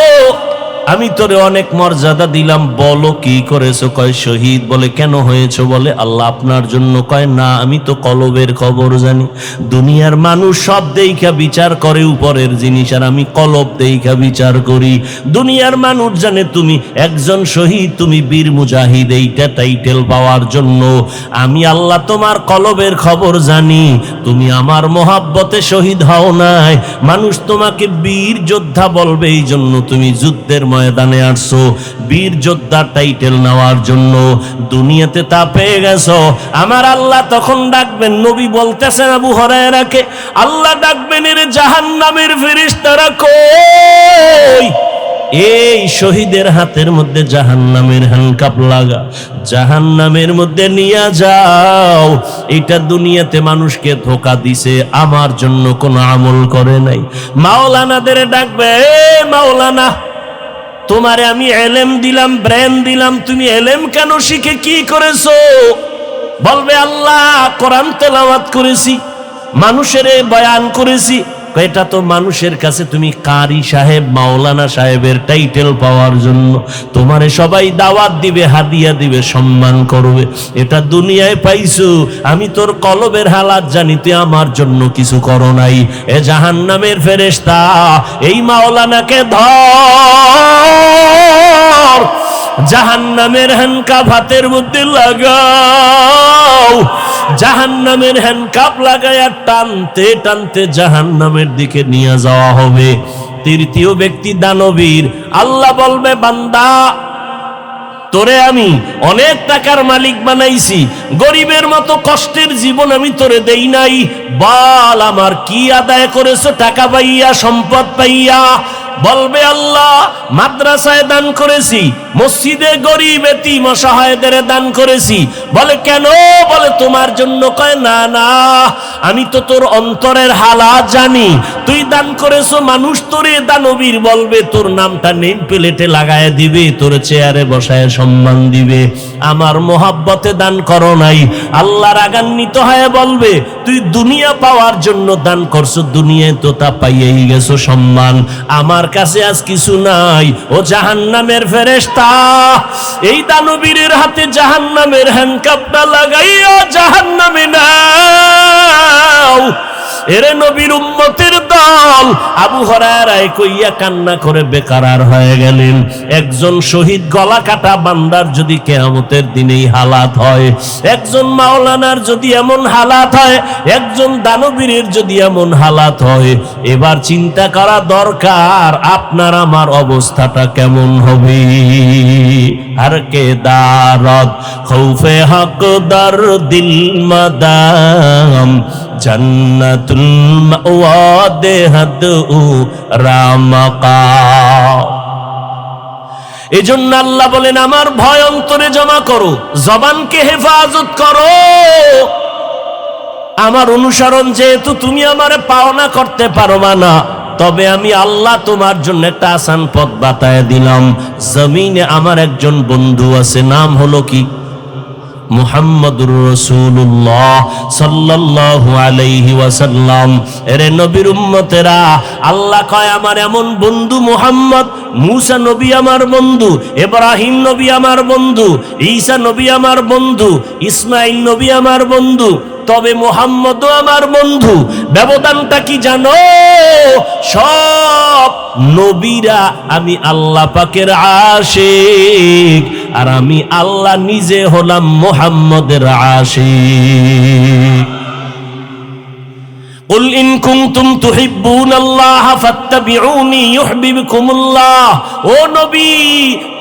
আমি তোরে অনেক মর্যাদা দিলাম, বলো কি করেছো? কয় শহীদ। বলে কেন হয়েছো? বলে আল্লাহ আপনার জন্য। কয় না, আমি তো কলবের খবর জানি। দুনিয়ার মানুষ সব দেইখা বিচার করে উপরের জিনিস, আর আমি কলব দেইখা বিচার করি। দুনিয়ার মানুষ জানে তুমি একজন শহীদ, তুমি বীর মুজাহিদ, এইটা টাইটেল পাওয়ার জন্য। আমি আল্লাহ তোমার কলবের খবর জানি। তুমি আমার মোহাব্বতে শহীদ হও নাই, মানুষ তোমাকে বীর যোদ্ধা বলবে, এই জন্য তুমি যুদ্ধের ময়দানে আসছো, বীর যোদ্ধা টাইটেল নেওয়ার জন্য। দুনিয়াতে তা পেয়ে গেছো। আমার আল্লাহ তখন ডাকবেন, নবী বলতেছেন আবু হুরায়রাকে, আল্লাহ ডাকবেন, এর জাহান্নামের ফেরেশতারা কই? এই শহীদের হাতের মধ্যে জাহান্নামের হ্যান্ডকাপ লাগা, জাহান্নামের মধ্যে নিয়ে যাও। এটা দুনিয়াতে মানুষকে ধোঁকা দিছে, আমার জন্য কোনো আমল করে নাই। মাওলানাদের ডাকবে, মাওলানা, তোমারে আমি এলেম দিলাম, ব্রেন দিলাম, তুমি এলেম কেন শিখে কি করেছো? বলবে আল্লাহ কোরআন তেলাওয়াত করেছি, মানুষের বয়ান করেছি। এটা তো মানুষের কাছে তুমি কারি সাহেব, মাওলানা সাহেবের টাইটেল পাওয়ার জন্য তোমারে সবাই দাওয়াত দিবে, হাদিয়া দিবে, সম্মান করবে। এটা দুনিয়ায় পাইছো। আমি তোর কলবের হালাত জানি, তুই আমার জন্য কিছু করো নাই। এ জাহান্নামের ফেরেশতা, এই মাওলানাকে ধর, জাহান্নামের হ্যান্ডকাপ হাতের মধ্যে লাগাও। জাহান্নামের হ্যান্ডকাপ লাগায়া টানতে টানতে জাহান্নামের দিকে নিয়ে যাওয়া হবে। তৃতীয় ব্যক্তি দানবীর। আল্লাহ বলবে, বান্দা তোরে আমি অনেক টাকার মালিক বানাইছি, গরিবের মতো কষ্টের জীবন আমি তোরে দেই নাই। বল আমার কি আদায় করেছো টাকা পাইয়া, সম্পদ পাইয়া? বলবে আল্লাহ মাদ্রাসায় দান করেছি, মসজিদে গরিব এতিম অসহায়দের দান করেছি। বলে কেন? বলে তোমার জন্য। কয় না না, আমি তো তোর অন্তরের হালাত জানি। তুই দান করেছো, মানুষ তোরে দানবীর বলবে, তোর নামটা নেম প্লেটে লাগায় দিবে, তোর চেয়ারে বসায় সম্মান দিবে। আমার মোহাব্বতে দান করো নাই, আল্লাহ রাগান্বিত হয়ে বলবে তুই দুনিয়া পাওয়ার জন্য দান করছো, দুনিয়ায় তো তা পাইয়েই গেছো সম্মান, আমার কাছে আজ কিছু নাই। ও জাহান্নামের ফেরেশতা, এই দানবীরের হাতে জাহান্নামের হ্যান্ডকাপটা লাগাইয়া জাহান্নামে নাও। এরে নবীর উম্মতের দল, আবু হুরায়রা কইয়া কান্না করে বেকারার হয়ে গেলেন। একজন শহীদ গলা কাটা বান্দার যদি কিয়ামতের দিনে এই হালাত হয়, একজন মাওলানার যদি এমন হালাত হয়, একজন দানবীরের যদি এমন হালাত হয়, এবার চিন্তা করা দরকার আপনার আমার অবস্থাটা কেমন হবে। আর কে দারদ খৌফে হক দর দিল মাদাম জান্নাতুল মাওয়া দেহদু রামাকা। এজন্য আল্লাহ বলেন আমার ভয় অন্তরে জমা করো, জবানকে হেফাজত করো। আমার অনুসরণ যেহেতু তুমি আমারে পাওনা করতে পারবা না, তবে আমি আল্লাহ তোমার জন্য একটা আসান পথ বাতায় দিলাম। জমিনে আমার একজন বন্ধু আছে, নাম হলো কি? মুহাম্মদুর রাসূলুল্লাহ সাল্লাল্লাহু আলাইহি ওয়াসাল্লাম। এরে নবীর উম্মতেরা, আল্লাহ কয় আমার এমন বন্ধু মুহাম্মদ, মুসা নবী আমার বন্ধু, ইব্রাহিম নবী আমার বন্ধু, ঈসা নবী আমার বন্ধু, ইসমাইল নবী আমার বন্ধু, তবে মুহাম্মদও আমার বন্ধু। ব্যবধানটা কি জানো? সব নবীরা আমি আল্লাহ পাকের আশিক, আর আমি আল্লাহ নিজে হলাম মুহাম্মদের আশিক। কুল ইন কুনতুম তুহিব্বুনাল্লাহা ফাত্তাবিউনি ইউহিব্বুকুমুল্লাহ। ও নবী,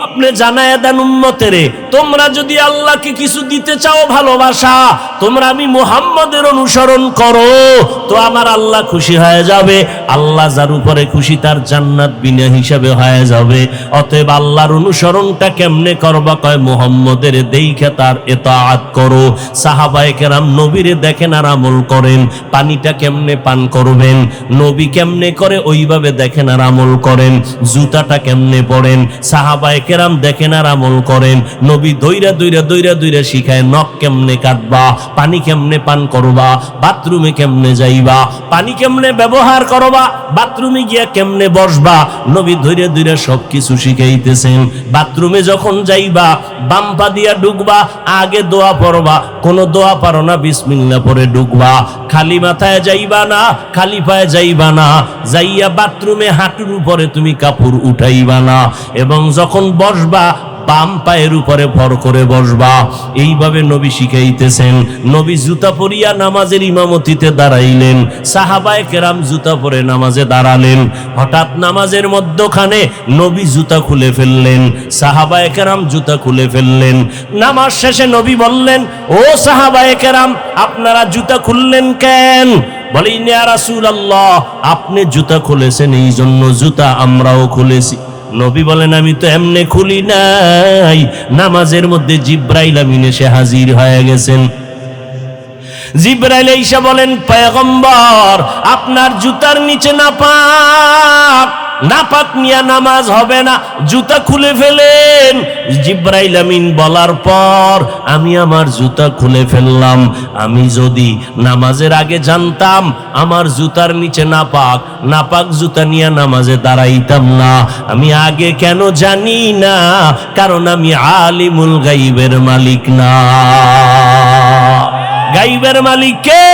আপনি জানায় দেন উম্মতেরে, তোমরা যদি আল্লাহকে কিছু দিতে চাও ভালোবাসা, তোমরা আমি মুহাম্মদের অনুসরণ করো, তো আমার আল্লাহ খুশি হয়ে যাবে। আল্লাহ যার উপরে খুশি তার জান্নাত বিনা হিসাবে হয়ে যাবে। অতএব আল্লাহর অনুসরণটা কেমনে করবা? কয় মুহাম্মদের দেইখা তার ইতাআত করো। সাহাবায়ে কেরাম নবীরে দেখেন আর আমল করেন। পানিটা কেমনে পান করবেন, নবী কেমনে করে ওইভাবে দেখেন আর আমল করেন। জুতাটা কেমনে পরেন, সাহাবায়ে কেরাম দেখেন আর আমল করেন। নবী দইরা দইরা দইরা দইরা শিখায় নখ কেমনে কাটবা, পানি কেমনে পান করবা, বাথরুমে কেমনে যাইবা, পানি কেমনে ব্যবহার করবা, বাথরুমে গিয়া কেমনে বসবা। নবী ধইরা ধইরা সবকিছু শিখাইতেছেন। বাথরুমে যখন যাইবা বাম পা দিয়া ঢুকবা, আগে দোয়া পড়বা, কোন দোয়া পারো না বিসমিল্লাহ পড়ে ঢুকবা। খালি মাথায় যাইবা না, খালি পায়ে যাইবা না, যাইয়া বাথরুমে হাঁটুর উপরে তুমি কাপড় উঠাইবা না, এবং যখন বসবা বাম পায়ের উপরে ভর করে বসবা। এইভাবে নবী শিখাইতেছেন। নবী জুতা পরিয়া নামাজের ইমামতিতে দাঁড়াইলেন, সাহাবায়ে কেরাম জুতা পরে নামাজে দাঁড়ালেন। হঠাৎ নামাজের মধ্যখানে নবী জুতা খুলে ফেললেন, সাহাবায়ে কেরাম জুতা খুলে ফেললেন। নামাজ শেষে নবী বললেন, ও সাহাবায়ে কেরাম, আপনারা জুতা খুললেন কেন? বলেন ইয়া রাসূলুল্লাহ, আপনি জুতা খুলেছেন এই জন্য জুতা আমরাও খুলেছি। নবী বলেন আমি তো এমনি খুলি নাই, নামাজের মধ্যে জিব্রাইল আমিন এসে হাজির হয়ে গেছেন। জিব্রাইল এসে বলেন পয়গম্বর, আপনার জুতার নিচে নাপাক, নাপাক নিয়ে নামাজ হবে না, জুতা খুলে ফেলেন। জিব্রাইল আমিন বলার পর আমি আমার জুতা খুলে ফেললাম। আমি যদি নামাজের আগে জানতাম আমার জুতার নিচে নাপাক, নাপাক জুতা নিয়ে নামাজে দাঁড়াইতাম না। আমি আগে কেন জানি না? কারণ আমি আলিমুল গাইবের মালিক না। গাইবের মালিক কে?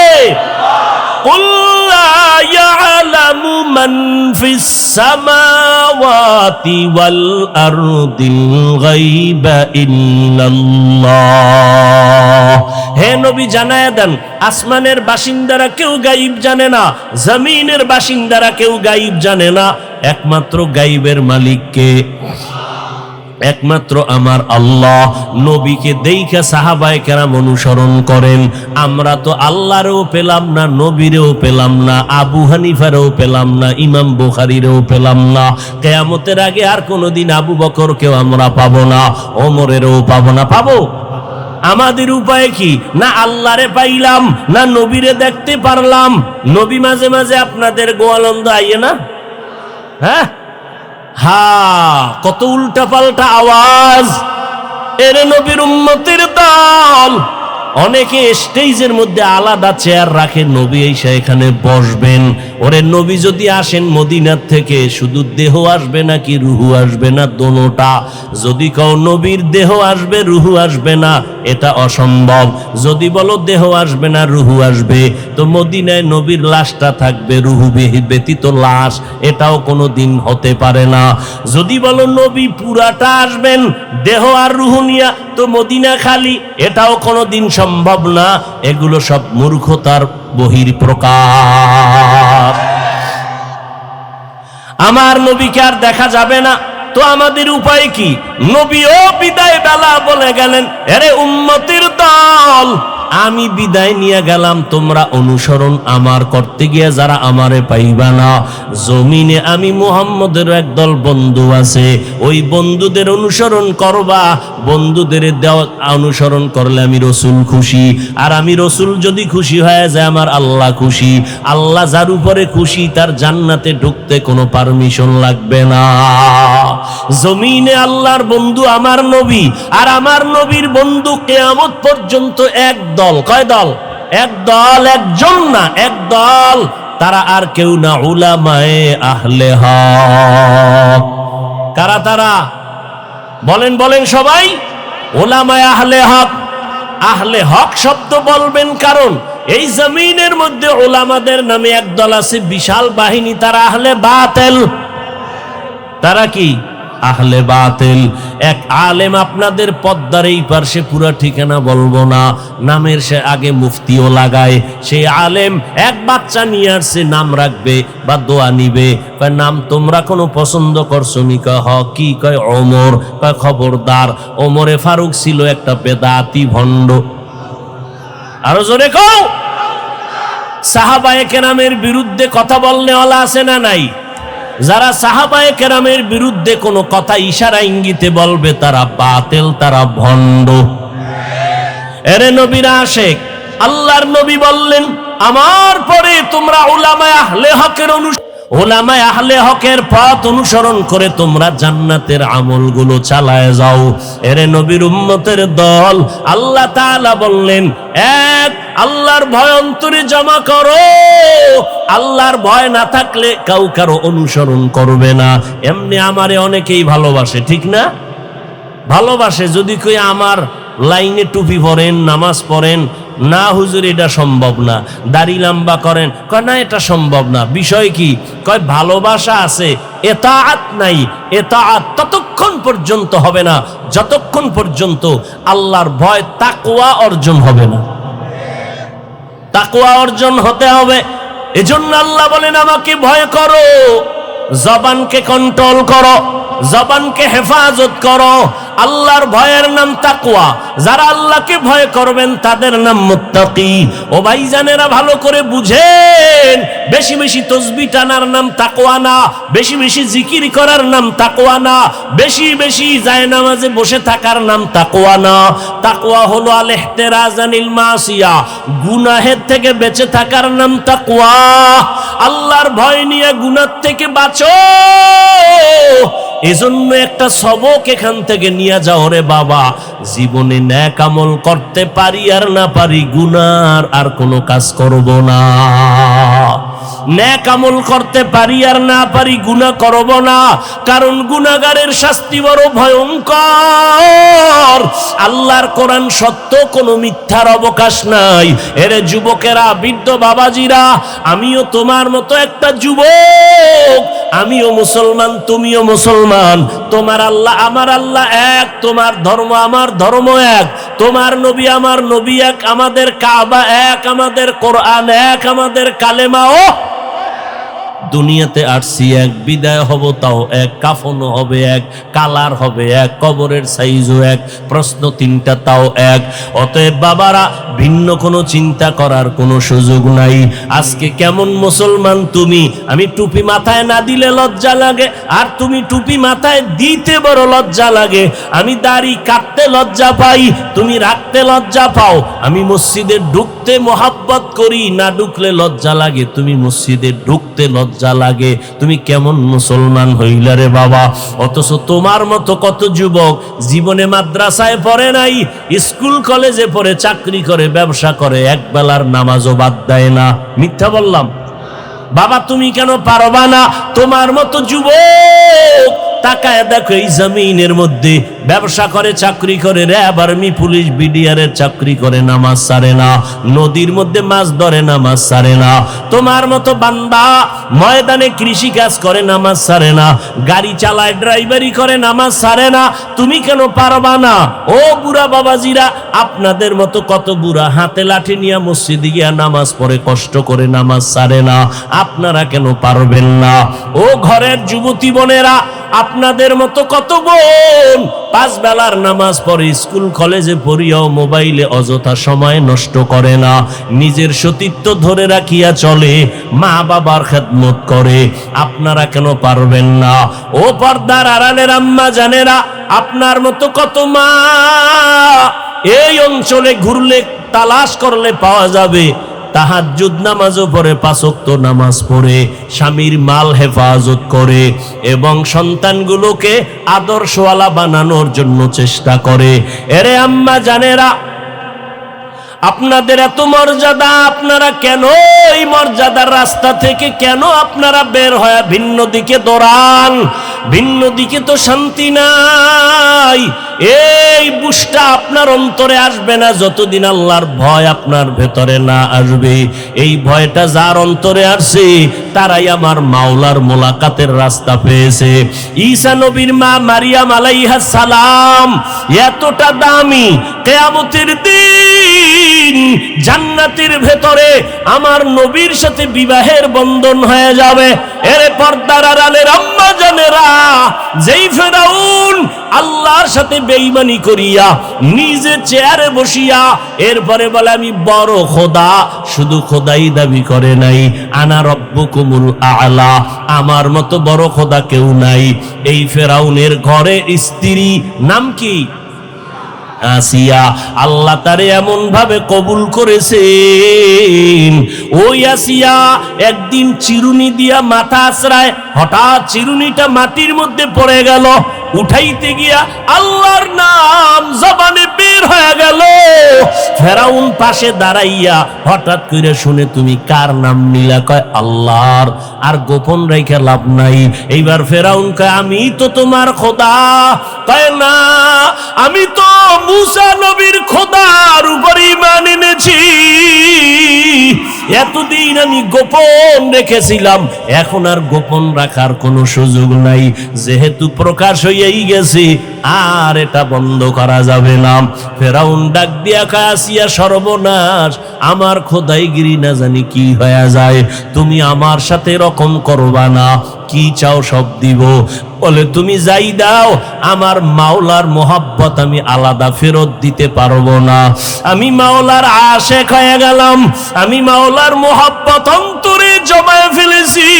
ইয়ালামু মান ফিস সামাওয়াতি ওয়াল আরদিল গায়বা ইল্লাল্লাহ। হে নবী জানায়া দেন, আসমানের বাসিন্দারা কেউ গায়ব জানে না, জমিনের বাসিন্দারা কেউ গায়ব জানে না, একমাত্র গায়বের মালিক কে? একমাত্র আমার আল্লাহ। নবীকে দেইখা সাহাবায়ে কেরাম অনুসরণ করেন। আমরা তো আল্লাহরেও পেলাম না, নবীরেও পেলাম না, আবু হানিফারেও পেলাম না, ইমাম বুখারীরেও পেলাম না। কিয়ামতের আগে আর কোনোদিন আবু বকরকেও আমরা পাবো না, ওমরেরও পাবো না। পাবো? আমাদের উপায় কি? না আল্লাহরে পাইলাম, না নবীরে দেখতে পারলাম। নবী মাঝে মাঝে আপনাদের গোয়ালন্দ আইয়ে না? হ্যাঁ, কত উল্টা পাল্টা আওয়াজ। এর নবীর উম্মতের দল। অনেকে স্টেজের মধ্যে আলাদা চেয়ার রাখে, নবী এসে এখানে বসবেন। ওরে নবী যদি আসেন মদিনার থেকে, শুধু দেহ আসবে নাকি রুহু আসবে না? দোনোটা। যদি কও নবীর দেহ আসবে রুহু আসবে না, এটা অসম্ভব। যদি বলো দেহ আসবে না রুহু আসবে, তো মদিনায় নবীর লাশটা থাকবে, রুহু ব্যতীত লাশ, এটাও কোনো দিন হতে পারে না। যদি বলো নবী পুরাটা আসবেন দেহ আর রুহু নিয়া, তো মদিনা খালি, এটাও কোনো দিন সম্ভব না। এগুলো সব মূর্খতার বহির প্রকার। আমার নবীকে আর দেখা যাবে না, তো আমাদের উপায় কি? নবীও বিদায় বেলা বলে গেলেন, আরে উম্মতের দল, আমি বিদায় নিয়ে গেলাম, তোমরা অনুসরণ আমার করতে গিয়ে যারা আমারে পাইবা না, জমিনে আমি মুহাম্মদের একদল বন্ধু আছে, ওই বন্ধুদের অনুসরণ করবা। বন্ধুদের অনুসরণ করলে আমি রসুল খুশি, আর আমি রসুল যদি খুশি হয়ে যায় আমার আল্লাহ খুশি। আল্লাহ যার উপরে খুশি তার জান্নাতে ঢুকতে কোনো পারমিশন লাগবে না। জমিনে আল্লাহর বন্ধু আমার নবী, আর আমার নবীর বন্ধু কিয়ামত পর্যন্ত এক দল। কয় দল? এক দল, একজন না, এক দল। তারা আর কেউ না, উলামায়ে আহলে হক। কারা তারা? বলেন বলেন সবাই। উলামায়ে আহলে হক। আহলে হক শব্দ বলবেন কারণ এই জমিনের মধ্যে উলামাদের নামে এক দল আছে, বিশাল বাহিনী, তারা আহলে বাতিল। তারা কি? আহলে বাতিল। এক আলেম আপনাদের পদ্মার এই পাশে, পুরা ঠিকানা বলবো না, নামের সে আগে মুফতিও লাগায়। সেই আলেম এক বাচ্চা নিয়ে আসছে, নাম রাখবে বা দোয়া নিবে। কয় নাম তোমরা কোনো পছন্দ করছো নি? কয় হ। কি? কয় ওমর। কয় খবরদার, ওমরে ফারুক ছিল একটা বেদাতি ভণ্ড। আরো জোরে কও। সাহাবায়ে কেরামের বিরুদ্ধে কথা বললে ওলা আছে না নাই? যারা সাহাবায়ে কেরামের বিরুদ্ধে কোনো কথা ইশারা ইঙ্গিতে বলবে, তারা বাতিল, তারা ভণ্ড। এরে নবীর আশিক, আল্লাহর নবী বললেন, আমার পরে তোমরা উলামায়ে আহলে হকের উলামায়ে আহলে হকের পথ অনুসরণ করে তোমরা জান্নাতের আমলগুলো চালায় যাও। এরে নবীর উম্মতের দল, আল্লাহ তাআলা বললেন, এক, আল্লাহর ভয় অন্তরে জমা করো। আল্লাহর ভয় না থাকলে কারো অনুসরণ করবে না। এমনি আমারে অনেকেই ভালোবাসে, ঠিক না? ভালোবাসে। যদি কই আমার লাইনে টুপি পরেন, নামাজ পড়েন, না হুজুর এটা সম্ভব না। দাড়ি লম্বা করেন, কয় না এটা সম্ভব না। বিষয় কি? কয় ভালোবাসা আছে, এতাআত নাই। এতাআত ততক্ষণ পর্যন্ত হবে না যতক্ষণ পর্যন্ত আল্লাহর ভয়, তাকওয়া অর্জন হবে না। তাকওয়া অর্জন হতে হবে। এজন্য আল্লাহ বলেন, আমাকে ভয় করো, জবানকে কন্ট্রোল করো, জবানকে হেফাজত করো। আল্লাহর ভয়ের নাম তাকওয়া। যারা আল্লাহকে ভয় করবেন তাদের নাম মুত্তাকি। ও ভাইজানেরা ভালো করে বুঝেন, বেশি বেশি তাসবিহ টানার নাম তাকওয়া না, বেশি বেশি জিকির করার নাম তাকওয়া না, বেশি বেশি জায়নামাজে বসে থাকার নাম তাকওয়া না। তাকওয়া হলো আল ইহতিরাজ আনিল মাসিয়া, গুনাহের থেকে বেঁচে থাকার নাম তাকওয়া। আল্লাহর ভয় নিয়ে গুনাহ থেকে বাঁচো। এজন্য একটা সবক এখান থেকে নিয়ে যাও, রে বাবা, জীবনে নেক আমল করতে পারি আর না পারি, গুনার আর কোনো কাজ করব না। নেক আমল করতে পারি আর না পারি, গুনাহ করব না। কারণ গুনাহগারের শাস্তি বড় ভয়ঙ্কর। আল্লাহর কোরআন সত্য, কোনো মিথ্যার অবকাশ নাই। এরে যুবকেরা, বৃদ্ধ বাবাজিরা, আমিও তোমার মতো একটা যুবক, আমিও মুসলমান, তুমিও মুসলমান। তোমার আল্লাহ আমার আল্লাহ এক, তোমার ধর্ম আমার ধর্ম এক, তোমার নবী আমার নবী এক, আমাদের কাবা এক, আমাদের কোরআন এক, আমাদের কালেমাও দুনিয়াতে আসছি এক, বিদায় হব তাও এক, কাফনও হবে এক, কালার হবে এক, কবরের সাইজও এক, প্রশ্ন তিনটা তাও এক। অতএব বাবারা, ভিন্ন কোনো চিন্তা করার কোনো সুযোগ নাই। আজকে কেমন মুসলমান তুমি, আমি টুপি মাথায় না দিলে লজ্জা লাগে, আর তুমি টুপি মাথায় দিতে বড় লজ্জা লাগে। আমি দাড়ি কাটতে লজ্জা পাই, তুমি রাখতে লজ্জা পাও। আমি মসজিদে ঢুকতে মোহাব্বত করি, না ঢুকলে লজ্জা লাগে, তুমি মসজিদে ঢুকতে লজ্জা লাগে। তুমি কেমন মুসলমান হইলা রে বাবা? অথচ তোমার মতো কত যুবক জীবনে মাদ্রাসায় পড়ে নাই, স্কুল কলেজে পড়ে, চাকরি করে, ব্যবসা করে, এক বেলার নামাজও বাদ দেয় না। মিথ্যা বললাম? বাবা তুমি কেন পারবা না? তোমার মতো যুবক তাকায় দেখো, এই জমিনের মধ্যে ব্যবসা করে, চাকরি করে, র্যাব, আর্মি, পুলিশ, বিডিআরের চাকরি করে, নামাজ ছাড়ে না। নদীর মধ্যে মাছ ধরে, নামাজ ছাড়ে না। তোমার মতো বান্দা ময়দানে কৃষি কাজ করে, নামাজ ছাড়ে না। গাড়ি চালায়, ড্রাইভারি করে, নামাজ ছাড়ে না। তুমি কেন পারবা না? ও বুড়া বাবাজিরা, আপনাদের মতো কত বুড়া হাতে লাঠি নিয়ে মসজিদে গিয়া নামাজ পড়ে, কষ্ট করে, নামাজ ছাড়ে না। আপনারা কেন পারবেন না? ও ঘরের যুবতী বোনেরা, আপনাদের মতো কত বোন পাঁচ বেলার নামাজ পড়ে, স্কুল কলেজে পড়িয়াও মোবাইলে অযথা সময় নষ্ট করে না, নিজের সতীত্ব ধরে রাখিয়া চলে, মা বাবার খেদমত করে। আপনারা কেন পারবেন না? ও পর্দার আড়ালের আম্মা জানেরা, আপনার মতো কত মা এই অঞ্চলে ঘুরলে, তালাশ করলে পাওয়া যাবে, তাহাজ্জুদ নামাজও পড়ে, পাঁচ ওয়াক্ত নামাজ পড়ে, স্বামীর মাল হেফাজত করে এবং সন্তানগুলোকে আদর্শওয়ালা বানানোর জন্য চেষ্টা করে। এরে আম্মা জানেরা, আপনাদের এত মর্যাদা, আপনারা কেন এই মর্যাদার রাস্তা থেকে কেন আপনারা বের হয়ে ভিন্ন দিকে দৌড়ান? ভিন্ন দিকে তো শান্তি নাই। এই বুঝটা আপনার অন্তরে আসবে না যতদিন আল্লাহর ভয় আপনার ভেতরে না আসবে। এই ভয়টা যার অন্তরে আসছে, তারাই আমার মাওলার মোলাকাতের রাস্তা পেয়েছে। ঈসা নবীর মা মারিয়াম আলাইহিস সালাম এতটা দামি, কিয়ামতের দিন জান্নাতের ভেতরে আমার নবীর সাথে বিবাহের বন্ধন হয়ে যাবে। এরে পর্দার আড়ালের আম্মা জানেরা, যেই ফেরাউন আল্লাহর সাথে বেঈমানি করিয়া নিজে চেয়ারে বসিয়া এরপরে বলে আমি বড় খোদা, শুধু খোদাই দাবি করে নাই, আনা রব্বুকুমুল আ'লা, আমার মতো বড় খোদা কেউ নাই। এই ফেরাউনের ঘরে স্ত্রী নাম কি? আসিয়া। আল্লাহ তারে এমন ভাবে কবুল করেছেন, ওই আসিয়া একদিন চিরুনি দিয়া মাথা আছড়ায়, হঠাৎ চিরুনিটা মাটির মধ্যে পড়ে গেল, উঠাইতে গিয়া আল্লাহর নাম জবানে বের হয়ে গেল। ফেরাউন পাশে দাঁড়াইয়া হঠাৎ করে শুনে, তুমি কার নাম নিলা? কয় আল্লাহর। আর গোপন রেখে লাভ নাই। এইবার ফেরাউন কয় আমি তো তোমার খোদা। কয় না, আমি তো মুসা নবীর খোদার উপর ঈমান এনেছি, এতদিন আমি গোপন রেখেছিলাম, এখন আর গোপন রাখার কোনো সুযোগ নাই, যেহেতু প্রকাশ হয়েই গেছে আর এটা বন্ধ করা যাবে না। ফেরাউন ডাক দিয়া কয় আসিয়া, সর্বনাশ, আমার খোদাইগিরি না জানি কি হয়ে যায়, তুমি আমার সাথে এরকম করবা না, কি চাও সব দিব। বলে তুমি যাই দাও, আমার মাওলার মোহাব্বত আমি আলাদা ফেরত দিতে পারবো না। আমি মাওলার আশেক হয়ে গেলাম, আমি মাওলার মোহাব্বত অন্তরে জমায়ে ফেলেছি,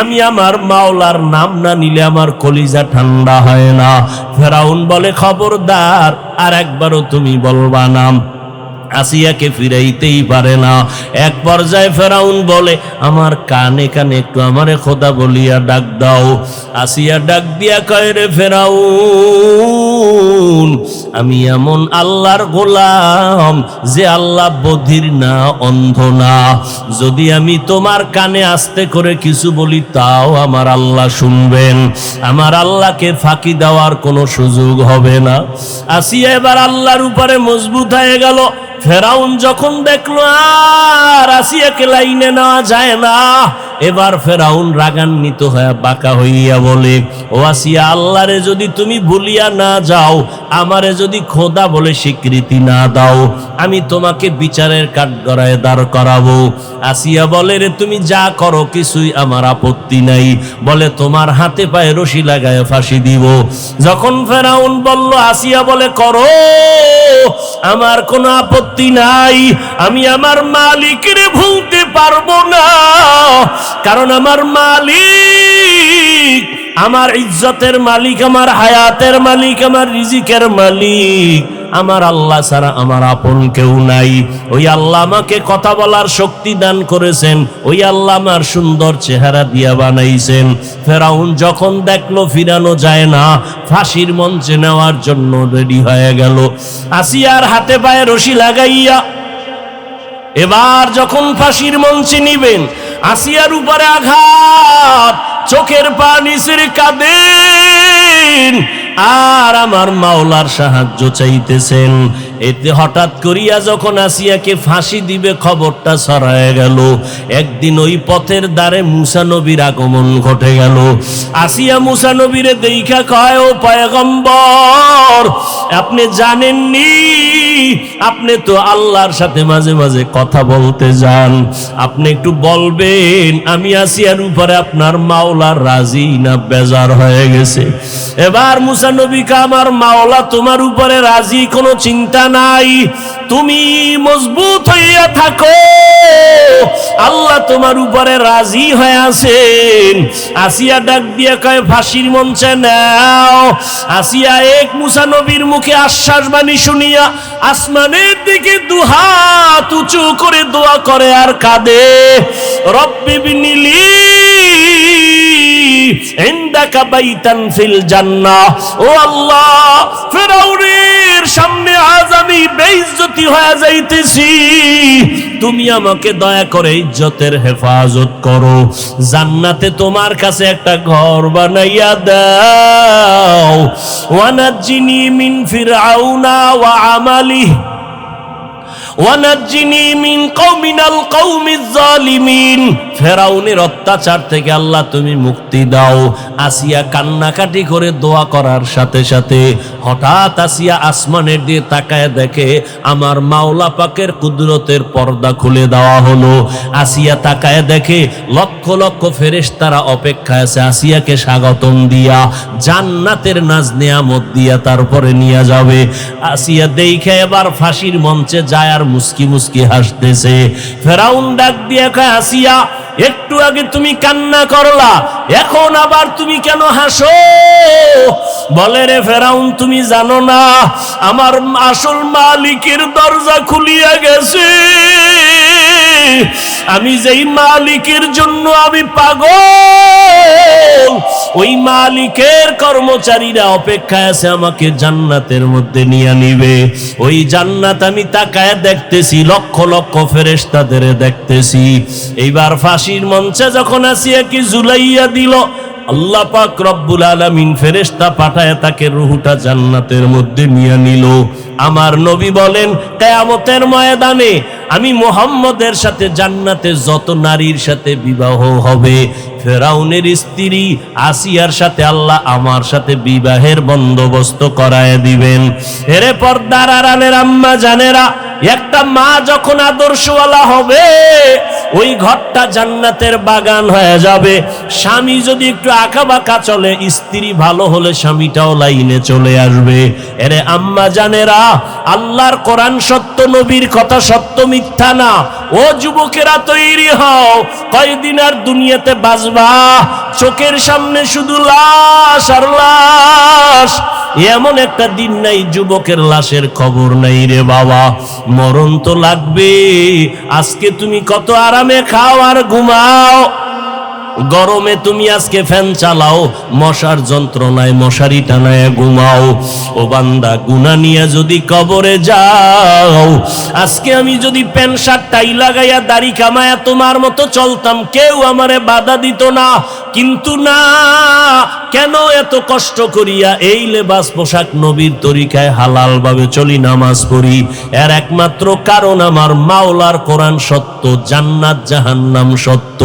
আমি আমার মাওলার নাম না নিলে আমার কলিজা ঠান্ডা হয় না। ফেরাউন বলে খবরদার, আর একবারও তুমি বলবা না। আসিয়াকে ফিরাইতেই পারে না। এক পর্যায়ে ফেরাউন বলে, আমার কানে কানে একটু আমারে খোদা বলিয়া ডাক দাও। আসিয়া ডাক দিয়া কয়, রে ফেরাউন, আমি এমন আল্লাহর গোলাম যে আল্লাহ বধির না, অন্ধ না। যদি আমি তোমার কানে আস্তে করে কিছু বলি, তাও আমার আল্লাহ শুনবেন, আমার আল্লাহকে ফাঁকি দেওয়ার কোনো সুযোগ হবে না। আসিয়া এবার আল্লাহর উপরে মজবুত হয়ে গেল। ফেরাউন যখন দেখলো আর আসিয়াকে লাইনে নেওয়া যায় না, এবার ফেরাউন রাগান্বিত হয়ে বাঁকা হইয়া বলে, ও আসিয়া, আল্লাহরে যদি তুমি ভুলিয়া না যাও, আমারে যদি খোদা বলে স্বীকৃতি না দাও, আমি তোমাকে বিচারের কাঠগড়ায় দাঁড় করাবো। আসিয়া বলে, রে তুমি যা করো কিছুই আমার আপত্তি নাই, বলে তোমার হাতে পায়ে রশি লাগায় ফাঁসি দিব। যখন ফেরাউন বলল, আসিয়া বলে করো, আমার কোনো আপত্তি নাই, আমি আমার মালিকের ভুলতে পারবো না, কারণ আমার মালিক আমার ইজ্জতের মালিক, আমার হায়াতের মালিক, আমার রিজিকের মালিক আমার আল্লাহ ছাড়া আমার আপন কেউ নাই। ওই আল্লাহ আমাকে কথা বলার শক্তি দান করেছেন, ওই আল্লাহ আমার সুন্দর চেহারা দিয়া বানাইছেন। ফেরাউন যখন দেখলো ফিরানো যায় না, ফাঁসির মঞ্চে নেওয়ার জন্য রেডি হয়ে গেল। আসিয়ার হাতে পায়ে রশি লাগাইয়া এবার যখন ফাঁসির মঞ্চে নিবেন, আসিয়ার উপরে আঘাত, চোখের পানি ছেড়ে কাঁদেন আর আমার মাওলার সাহায্য চাইতেছেন। এতে হঠাৎ করিয়া যখন আসিয়াকে ফাঁসি দিবে খবরটা ছড়ায় গেল। একদিন ওই পথের দ্বারে মুসা নবীর আগমন ঘটে গেল। আসিয়া মুসা নবীরে দেইখা কয়, ও পয়গম্বর, আপনি জানেননি, আপনি তো আল্লাহর সাথে মাঝে মাঝে কথা বলতে যান, আপনি একটু বলবেন আমি আসিয়ার উপরে আপনার মাওলার রাজি না বেজার হয়ে গেছে? এবার মুসা নবীকে, আমার মাওলা তোমার উপরে রাজি, কোনো চিন্তা নাই, তুমি মজবুত হইয়া থাকো, আল্লাহ তোমার উপরে রাজি হয়ে আছেন। আসিয়া ডাক দিয়ে কয়, ফাঁসির মঞ্চে নাও। আসিয়া এক মুসা নবীর মুখে আশ্বাস বাণী শুনিয়া আসমানের দিকে দুহাত উঁচু করে দোয়া করে আর কাঁদে, রব্বি বিনিলি ইনদাকা বাইতান ফিল জান্নাহ। ও আল্লাহ, ফেরাউনের সামনে আজ আমি বেইজ্জতি হয়ে যাইতেছি, তুমি আমাকে দয়া করে ইজ্জতের হেফাজত করো, জান্নাতে তোমার কাছে একটা ঘর বানাইয়া দাও। ওয়ানাজ্জিনি মিন ফিরআউনা ওয়া আমালিহি ওয়ানাজ্জিনি মিন কওমিনাল কওমিজ জালিমিন। ফেরাউনের অত্যাচার থেকে আল্লাহ তুমি মুক্তি দাও। আসিয়া কান্নাকাটি করে দোয়া করার সাথে সাথে হঠাৎ আসিয়া আসমানের দিকে তাকায় দেখে আমার মাওলা পাকের কুদরতের পর্দা খুলে দেওয়া হলো। আসিয়া তাকায় দেখে লক্ষ লক্ষ ফেরেশতারা অপেক্ষায় আছে আসিয়াকে স্বাগতম দিয়া, জান্নাতের নাজ নেয়ামত দিয়া তারপরে নিয়ে যাবে। আসিয়া দেখে এবার ফাঁসির মঞ্চে যায় আর মুস্কি মুস্কি হাসতেছে। ফেরাউন ডাক দিয়ে কয়, আসিয়া, একটু আগে তুমি কান্না করলা, এখন আবার তুমি কেন হাসো? বলে, রে ফেরাউন, তুমি জানো না আমার আসল মালিকের দরজা খুলিয়া গেছে, আমি যেই মালিকের জন্য আমি পাগল, ওই মালিকের কর্মচারীরা অপেক্ষায় আছে আমাকে জান্নাতের মধ্যে নিয়ে নিবে। ওই জান্নাত আমি তাকায় দেখতেছি, লক্ষ লক্ষ ফেরেশতাদের দেখতেছি। এইবার ফাঁসির মঞ্চে যখন আসিয়া কি ঝুলাইয়া দিল, আল্লাহ পাক রব্বুল আলামিন ফেরেশতা পাঠায় তাকে রূহটা জান্নাতের মধ্যে নিয়ে নিল। আমার নবী বলেন, কিয়ামতের ময়দানে আমি মুহাম্মদের সাথে জান্নাতে যত নারীর সাথে বিবাহ হবে, ফেরাউনের স্ত্রী আসিয়ার সাথে আল্লাহ আমার সাথে বিবাহের বন্দোবস্ত করায় দিবেন। এরে পর্দার আড়ালের আম্মা জানেরা, একটা মা যখন আদর্শওয়ালা হবে, ওই ঘরটা জান্নাতের বাগান হয়ে যাবে। স্বামী যদি একটু আঁকা বাঁকা চলে, স্ত্রী ভালো হলে স্বামীটাও লাইনে চলে আসবে। এরে আম্মা জানেরা, আল্লাহর কোরআন সত্য, নবীর কথা সত্য, মিথ্যা না। ও যুবকেরা তৈরি হও, কয়দিন আর দুনিয়াতে বাঁচবা? চোখের সামনে শুধু লাশ আর লাশ, এমন একটা দিন নাই যুবকের লাশের খবর নাই রে বাবা। মরণ তো লাগবে। আজকে তুমি কত আরামে খাও আর ঘুমাও, গরমে তুমি আজকে ফ্যান চালাও, মশার যন্ত্রণায় মশারি টানায় ঘুমাও। ও বান্দা, গুনাহ নিয়ে যদি কবরে যাও, আজকে আমি যদি প্যান্ট শার্ট টাই লাগাইয়া দাড়ি কামায়া তোমার মতো চলতাম, কেউ আমারে বাধা দিত না। কিন্তু না, কেন এত কষ্ট করিয়া এই লেবাস পোশাক নবীর তরিকায় হালাল ভাবে চলি, নামাজ পড়ি? এর একমাত্র কারণ আমার মাওলার কোরআন সত্য, জান্নাত জাহান্নাম সত্য।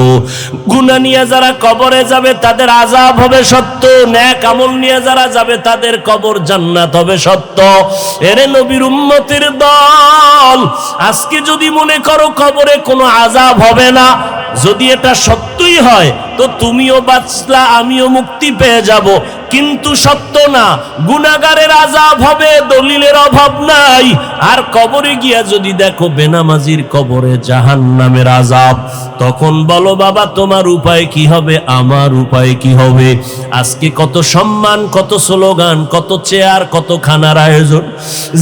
গুনাহ নিয়ে যারা কবরে যাবে তাদের আযাব হবে সত্য, নেক আমল নিয়ে যারা যাবে তাদের কবর জান্নাত হবে সত্য। এরে নবীর উম্মতের দল, আজকে যদি মনে করো কবরে কোনো আযাব হবে না, যদি এটা সত্যই হয় তো তুমিও বাঁচলা, আমিও মুক্তি পেয়ে যাব। কিন্তু সত্য না, গুনাহগারের আযাব হবে, দলিলের অভাব নাই। আর কবরে গিয়া যদি দেখো বেনামাজির কবরে জাহান্নামের আযাব, তখন বলো বাবা তোমার উপায় কি হবে, আমার উপায় কি হবে? আজকে কত সম্মান, কত স্লোগান, কত চেয়ার, কত খানার আয়োজন।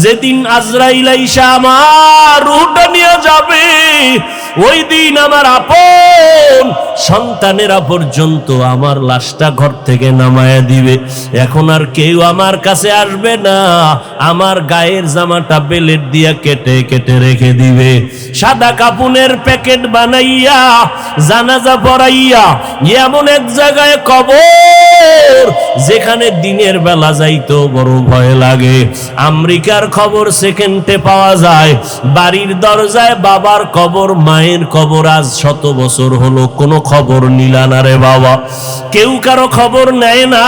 যেদিন আজরাইল আইসা আমার রূহটা নিয়ে যাবে, ওই দিন আমার আপন সন্তানেরা পর্যন্ত আমার লাশটা ঘর থেকে নামায়া দিবে। এখন আর কেউ আমার কাছে আসবে না, আমার গায়ের জামাটা বেলেট দিয়া কেটে কেটে রেখে দিবে। সাদা কাপুনের প্যাকেট বানাইয়া জানাজা পড়াইয়া এমন এক জায়গায় কবর যেখানে দিনের বেলা যাইতেও বড় ভয় লাগে। আমেরিকার খবর সেকেন্ডে পাওয়া যায়, বাড়ির দরজায় বাবার কবর, মায়ের কবর আজ 100 বছর হলো, কোনো খবর নিলা না রে বাবা, কেউ কারো খবর নেয় না।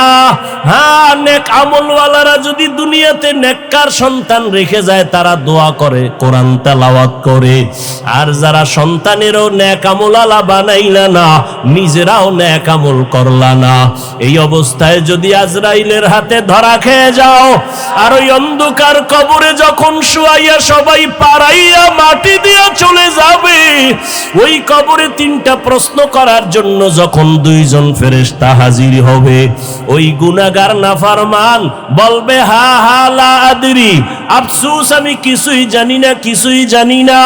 হ্যাঁ, নেক আমলওয়ালারা যদি দুনিয়াতে নেককার সন্তান রেখে যায় তারা দোয়া করে, কোরআন তেলাওয়াত করে। আর যারা সন্তানেরও নেক আমলওয়ালা বানাইলা না, নিজেরাও নেক আমল করলা না, এই অবস্থায় যদি আজরাইলের হাতে ধরা খেয়ে যাও, আর ওই অন্ধকার কবরে যখন শুয়াইয়া সবাই পাড়াইয়া মাটি দিয়ে চলে যাবে, ওই কবরে 3টা প্রশ্ন করার জন্য যখন 2জন ফেরেশতা হাজির হবে, ওই গুনাহগার নাফরমান বলবে হা হা লা আদরি, আফসোস আমি কিছুই জানি না, কিছুই জানি না।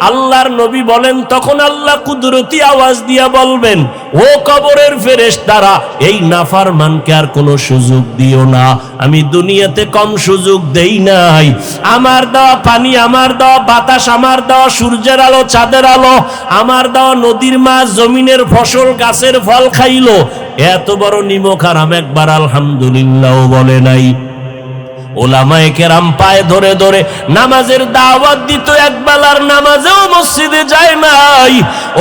আল্লাহর নবী বলেন, তখন আল্লাহ কুদরতি আওয়াজ দিয়া বলবেন, ও কবরের ফেরেশতারা, এই নাফরমানকে আর কোনো সুযোগ দিও না, আমি দুনিয়াতে কম সুযোগ দেই নাই। আমার দেওয়া পানি, আমার দেওয়া বাতাস, আমার দেওয়া সূর্যের আলো, চাঁদের আলো, আমার দেওয়া নদীর মাছ, জমিনের ফসল, গাছের ফল খাইলো, এত বড় নিমক হারাম একবার আলহামদুলিল্লাহ বলে নাই। ওলামায়ে কেরাম পায়ে ধরে ধরে নামাজের দাওয়াত দিত, একবেলার নামাজেও মসজিদে যায় নাই।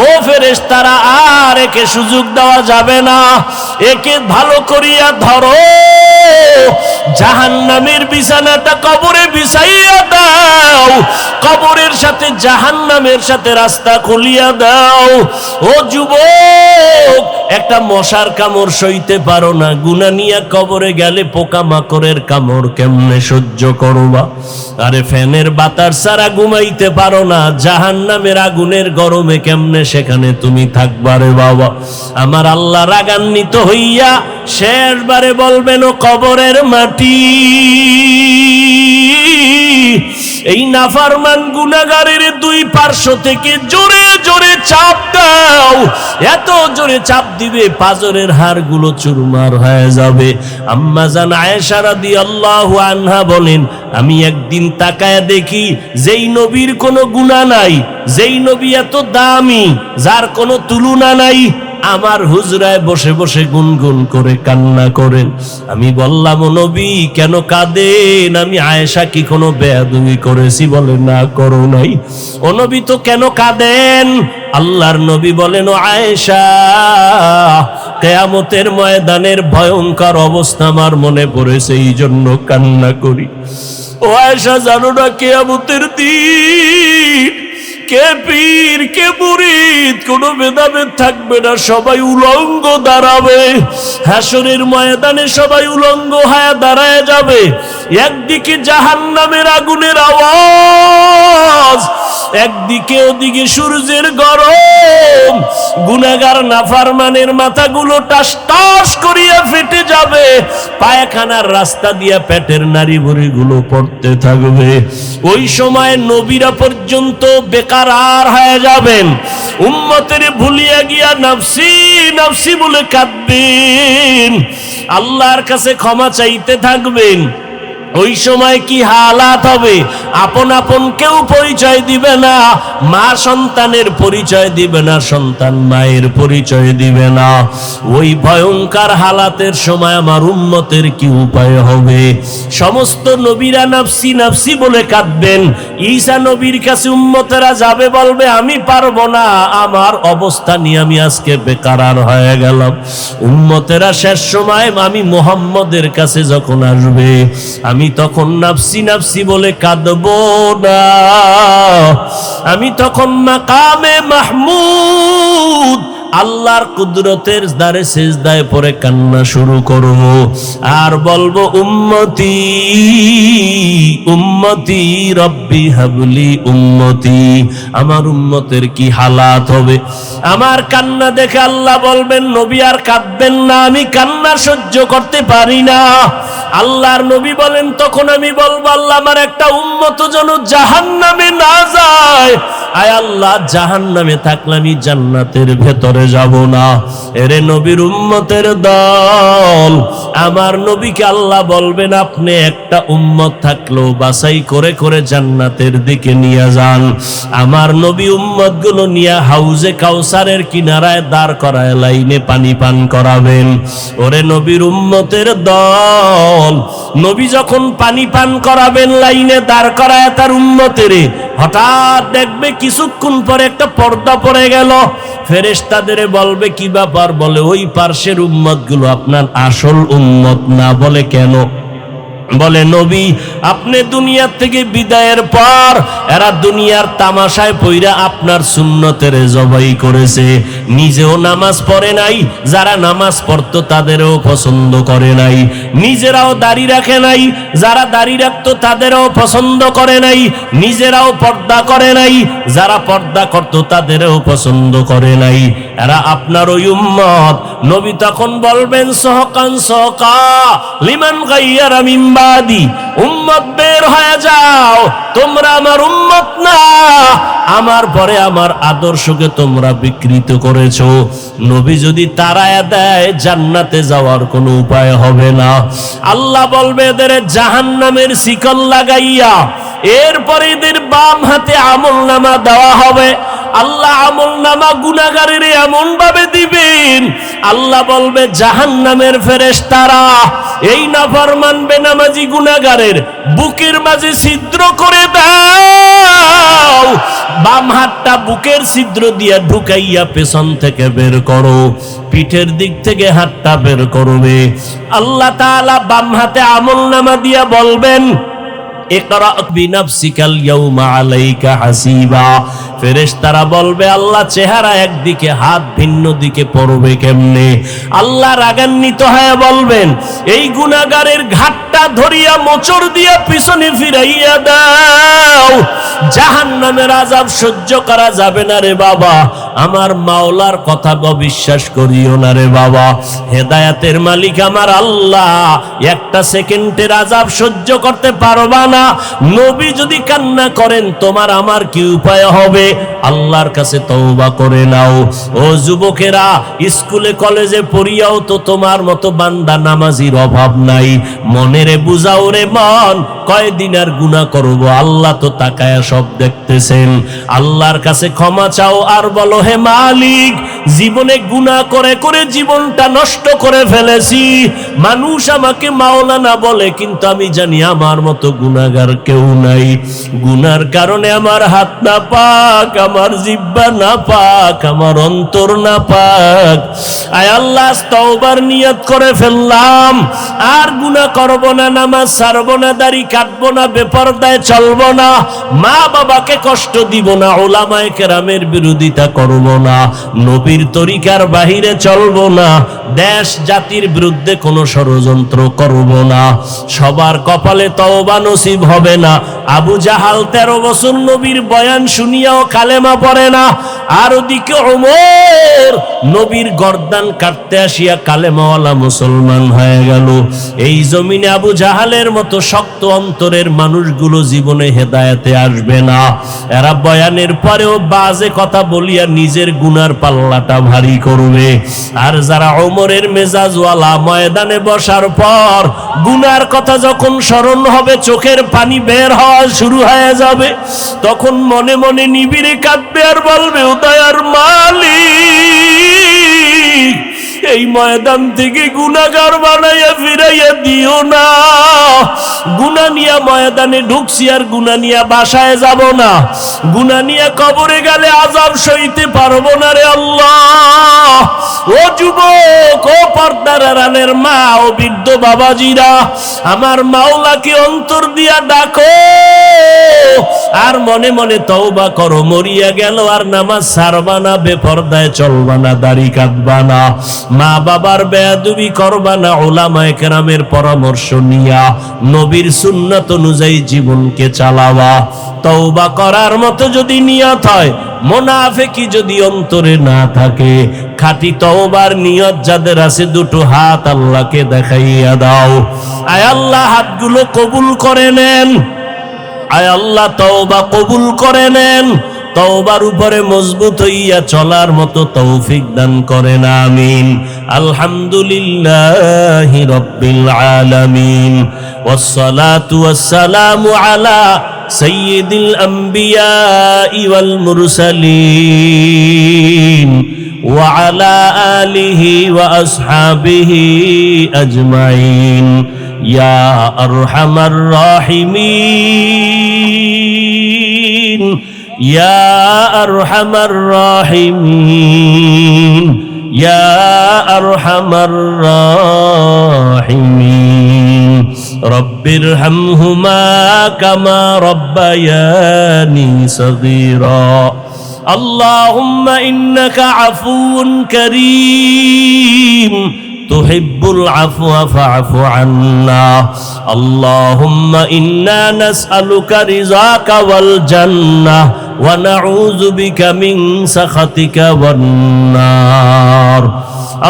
ও ফেরেশতারা, আর একে সুযোগ দেওয়া যাবে না, একে ভালো করিয়া ধরো, জাহান্নামের বিছানাটা কবরে বিছাইয়া দাও, কবরের সাথে জাহান্নামের সাথে রাস্তা খুলিয়া দাও। ও যুবক, একটা মশার কামড় সইতে পারো না, গুনাহ নিয়ে কবরে গেলে পোকামাকড়ের কামড় কেমনে সহ্য করবা? আরে ফ্যানের বাতাস ছাড়া ঘুমাইতে পারো না, জাহান্নামের আগুনের গরমে কেমনে সেখানে তুমি থাকবা রে বাবা? আমার আল্লাহ রাগান্বিত হইয়া শেষবারে বলবেন, ও কবরের মাটি, এই নাফরমান গুনাহগারের 2 পার্শ্ব থেকে জোরে জোরে চাপ দাও, এত জোরে চাপ দিবে পাজরের হাড়গুলো চুরমার হয়ে যাবে। আম্মা জান আয়েশা রাদিয়াল্লাহু আনহা বলেন, আমি একদিন তাকায়া দেখি যেই নবীর কোনো গুনাহ নাই, যেই নবী এত দামি, যার কোনো তুলনা নাই, আমার হুজরায় বসে বসে গুনগুন করে কান্না করেন। আমি বললাম, ও নবী কেন কাঁদেন? আমি আয়েশা কি কোনো বেয়াদবি করেছি? বলে না, করো নাই। ও নবী তো কেন কাঁদেন? আল্লাহর নবী বলেন, ও আয়েশা, কিয়ামতের ময়দানের ভয়ঙ্কর অবস্থা আমার মনে পড়েছে, এই জন্য কান্না করি। ও আয়েশা, জানো না কিয়ামতের দিন কে পীর কে মুরিদ কোনো ভেদাভেদ থাকবে না, সবাই উলঙ্গ দাঁড়াবে। হাসরের ময়দানে সবাই উলঙ্গ হয়ে দাঁড়ায় যাবে। একদিকে জাহান্নামের আগুনের আওয়াজ, একদিকে ওদিকে সূর্যের গরম। গুনাহগার নাফরমানের মাথাগুলো টাস টাস করিয়া ফেটে যাবে, পায়খানার রাস্তা দিয়া পেটের নাড়ি ভুঁড়িগুলো পড়তে থাকবে। ওই সময় নবীরা পর্যন্ত বেকারার হয়ে যাবেন, উম্মতের ভুলিয়া গিয়া নাফসি নাফসি বলে কাঁদবেন, আল্লাহর কাছে ক্ষমা চাইতে থাকবেন। ওই সময় কি হালাত হবে? আপন আপন কেউ পরিচয় দিবে না, মা সন্তানের পরিচয় দিবে না, সন্তান মায়ের পরিচয় দিবে না। ওই ভয়ঙ্কর হালাতের সময় আমার উম্মতের কি উপায় হবে? সমস্ত নবীরা নাফসি নাফসি বলে কাঁদবেন। ঈসা নবীর কাছে উম্মতেরা যাবে, বলবে আমি পারবো না, আমার অবস্থা নিয়ে আমি আজকে বেকার হয়ে গেলাম। উম্মতেরা শেষ সময় আমি মুহাম্মদের কাছে যখন আসবে, আমি তখন নাফসি নাফসি বলে কাঁদবো না, আমি তখন মাকামে মাহমুদ আল্লাহর কুদরতের দ্বারে সিজদায় পড়ে কান্না শুরু করব আর বলবো উম্মতি উম্মতি রব্বি হাবলি উম্মতি। আমার উম্মতের কি হালাত হবে? আমার কান্না দেখে আল্লাহ বলবেন নবী আর কাঁদবেন না, আমি কান্না সহ্য করতে পারি না। আল্লাহর নবী বলেন তখন আমি বলবো আল্লাহ আমার একটা উম্মত যেন জাহান্নামে না যায়। আয় আল্লাহ, জাহান্নামে থাকলে আমি জান্নাতের ভেতরে যাব না। এরে নবীর উম্মতের দল, আমার নবীকে আল্লাহ বলবেন আপনি একটা উম্মত থাকলেও বাছাই করে করে জান্নাতের দিকে নিয়ে যান। আমার নবী উম্মত গুলো নিয়ে হাউজে কাউসারের কিনারায় দাঁড় করায় লাইনে পানি পান করাবেন। ওরে নবীর উম্মতের দল, নবী যখন পানি পান করাবেন লাইনে দাঁড় করায় তার উম্মতের, হঠাৎ দেখবে কিছুক্ষণ পরে একটা পর্দা পড়ে গেল। ফেরেশতাদের বলবে কি ব্যাপার? বলে ওই পার্শ্বের উম্মত গুলো আপনার আসল উম্মত না। বলে কেন? বলে নবী আপনি দুনিয়া থেকে বিদায়ের পর এরা দুনিয়ার তামাশায় পইরা আপনার সুন্নতের জবাই করেছে, নিজেও নামাজ পড়ে নাই, যারা নামাজ পড়তো তাদেরও পছন্দ করে নাই, নিজেরাও দাড়ি রাখে নাই, যারা দাড়ি রাখতো তাদেরও পছন্দ করে নাই, নিজেরাও পর্দা করে নাই, যারা পর্দা করতো তাদেরও পছন্দ করে নাই, এরা আপনার ওই উম্মত। নবী তখন বলবেন সহকান সহকা লিমান গাইয়ারা মিন বাদি, উম্মত বের হয়ে যাও, তোমরা আমার উম্মত না, আমার পরে আমার আদর্শকে তোমরা বিকৃত করেছো। নবী যদি তাড়ায়া দেয় জান্নাতে যাওয়ার কোনো উপায় হবে না। আল্লাহ বলবে এদের জাহান্নামের শিকল লাগাইয়া এরপরে এদের বাম হাতে আমলনামা দেওয়া হবে। আল্লাহ আমলনামা গুনাহগারের এমন ভাবে দিবেন, আল্লাহ বলবে জাহান্নামের ফেরেশতারা এই নাফরমান বেনামাজি গুনাহগারের বুকের মাঝে ছিদ্র করে দাও, বাম হাতটা বুকের ছিদ্র দিয়ে ঢুকাইয়া পেছন থেকে বের করো, পিঠের দিক থেকে হাতটা বের করবে। আল্লাহ তাআলা বাম হাতে আমলনামা দিয়া বলবেন ইকরা বিনাফসিকাল ইয়াউমা আলাইকা হাসিবা। ফেরেশতারা বলবে আল্লাহ চেহারা একদিকে, হাত ভিন্ন দিকে পড়বে কেমনে? আল্লাহ রাগান্বিত হয়ে বলবেন এই গুনাহগারের ঘাটটা ধরিয়া মোচড় দিয়া পিছনে ফিরাইয়া দাও, জাহান্নামের আযাব সহ্য করা যাবে না রে বাবা, আমার মাওলার কথা অবিশ্বাস করিও না রে বাবা। হেদায়েতের মালিক আমার আল্লাহ, একটা সেকেন্ডের আযাব সহ্য করতে পারবা না। নবী যদি কান্না করেন তোমার আমার কি উপায় হবে? আল্লাহর কাছে তওবা করে নাও। ও যুবকেরা, স্কুলে কলেজে পড়িয়াও তো তোমার মতো বান্দা নামাজির অভাব নাই। মনেরে বুঝাও রে মন, কয়দিন আর গুনাহ করব? আল্লাহ তো তাকায়া সব দেখতেছেন। আল্লাহর কাছে ক্ষমা চাও আর বলো হে মালিক, জীবনে গুনাহ করে করে জীবনটা নষ্ট করে ফেলেছি। মানুষ আমাকে মাওলানা বলে, কিন্তু আমি জানি আমার মতো গুনাহগার কেউ নাই। গুনার কারণে আমার হাত না পাক, আমার জিহ্বা না পাক, আমার অন্তর না পাক। আয় আল্লাহ, তওবার নিয়ত করে ফেললাম, আর গুনাহ করব না, নামাজ ছাড়ব না, দাড়ি কাটবো না, বেপরদায় চলবো না, মা বাবাকে কষ্ট দিব না, উলামায়ে কেরামের বিরোধিতা করব না, নবীর তরিকার বাহিরে চলবো না, দেশ জাতির বিরুদ্ধে কোনো ষড়যন্ত্র করব না। সবার কপালে তওবা নসিব হবে না। আবু জাহাল 13 বছর নবীর বয়ান শুনিয়াও কালেমা পড়ে না, আর ওদিকে ওমর নবীর গর্দান কাটতে আসিয়া কালেমাওয়ালা মুসলমান হয়ে গেল। এই জমিনে আবু জাহালের মতো শক্ত অন্তরের মানুষগুলো জীবনে হেদায়েতে আসবে না। এরা বয়ানের পরেও বাজে কথা বলিয়া নিজের গুনার পাল্লাটা ভারী করবে। আর যারা ওমরের মেজাজওয়ালা, ময়দানে বসার পর গুনার কথা যখন স্মরণ হবে, চোখের পানি বের হওয়া শুরু হয়ে যাবে, তখন মনে মনে নিবিড়ে কাঁদবে আর বলবে, ও দয়ার মালিক, এই ময়দান থেকে গুনাহগার বানাইয়া ফিরাইয়া দিও না। গুনাহ নিয়া ময়দানে ঢুকছি আর গুনাহ নিয়া বাসায় যাব না, গুনাহ নিয়া কবরে গেলে আযাব সইতে পারবো না রে আল্লাহ। ও যুবক, ও পর্দার আড়ালের মা, ও বৃদ্ধ বাবাজিরা, আমার মাওলাকে অন্তর দিয়া ডাকো আর মনে মনে তওবা করো। মরিয়া গেল আর নামাজ ছাড়বা না, বেপরদায় চলবা না, দাড়ি কাটবা না, মা বাবার বেয়াদবি করবা না, উলামায়ে কেরামের পরামর্শ নিয়া নবীর সুন্নাত অনুযায়ী জীবনকে চালাবা। তওবা করার মতো যদি নিয়ত হয়, মুনাফিকি যদি অন্তরে না থাকে, খাঁটি তওবার নিয়ত যাদের আছে, দুটো হাত আল্লাহকে দেখাইয়া দাও। আয় আল্লাহ, হাতগুলো কবুল করে নেন। আয় আল্লাহ, তওবা কবুল করে নেন। তওবার উপরে মজবুত হইয়া চলার মতো তৌফিক দান করেন, আমিন। আলহামদুলিল্লাহি রাব্বিল আলামিন, ওয়াসসালাতু ওয়াসসালামু আলা সাইয়্যিদিল আমবিয়াই ওয়াল মুরসালিন ওয়া আলা আলিহি ওয়া আসহাবিহি আজমাইন। ইয়া আরহামার রাহিমিন, ইয়া আরহামার রাহিমিন, ইয়া আরহামার রাহিমিন। রব্বিরহামহুমা কামা রব্বায়ানি সগীরা। আল্লাহুম্মা ইন্নাকা আফুউন কারীম তুহিব্বুল আফওয়া ফা'ফু আন্না। আল্লাহুম্মা ইন্না নাসআলুকা রিযাকা ওয়াল জান্নাহ ওয়া নাউযু বিকা মিন সাখাতিকা ওয়ান নার।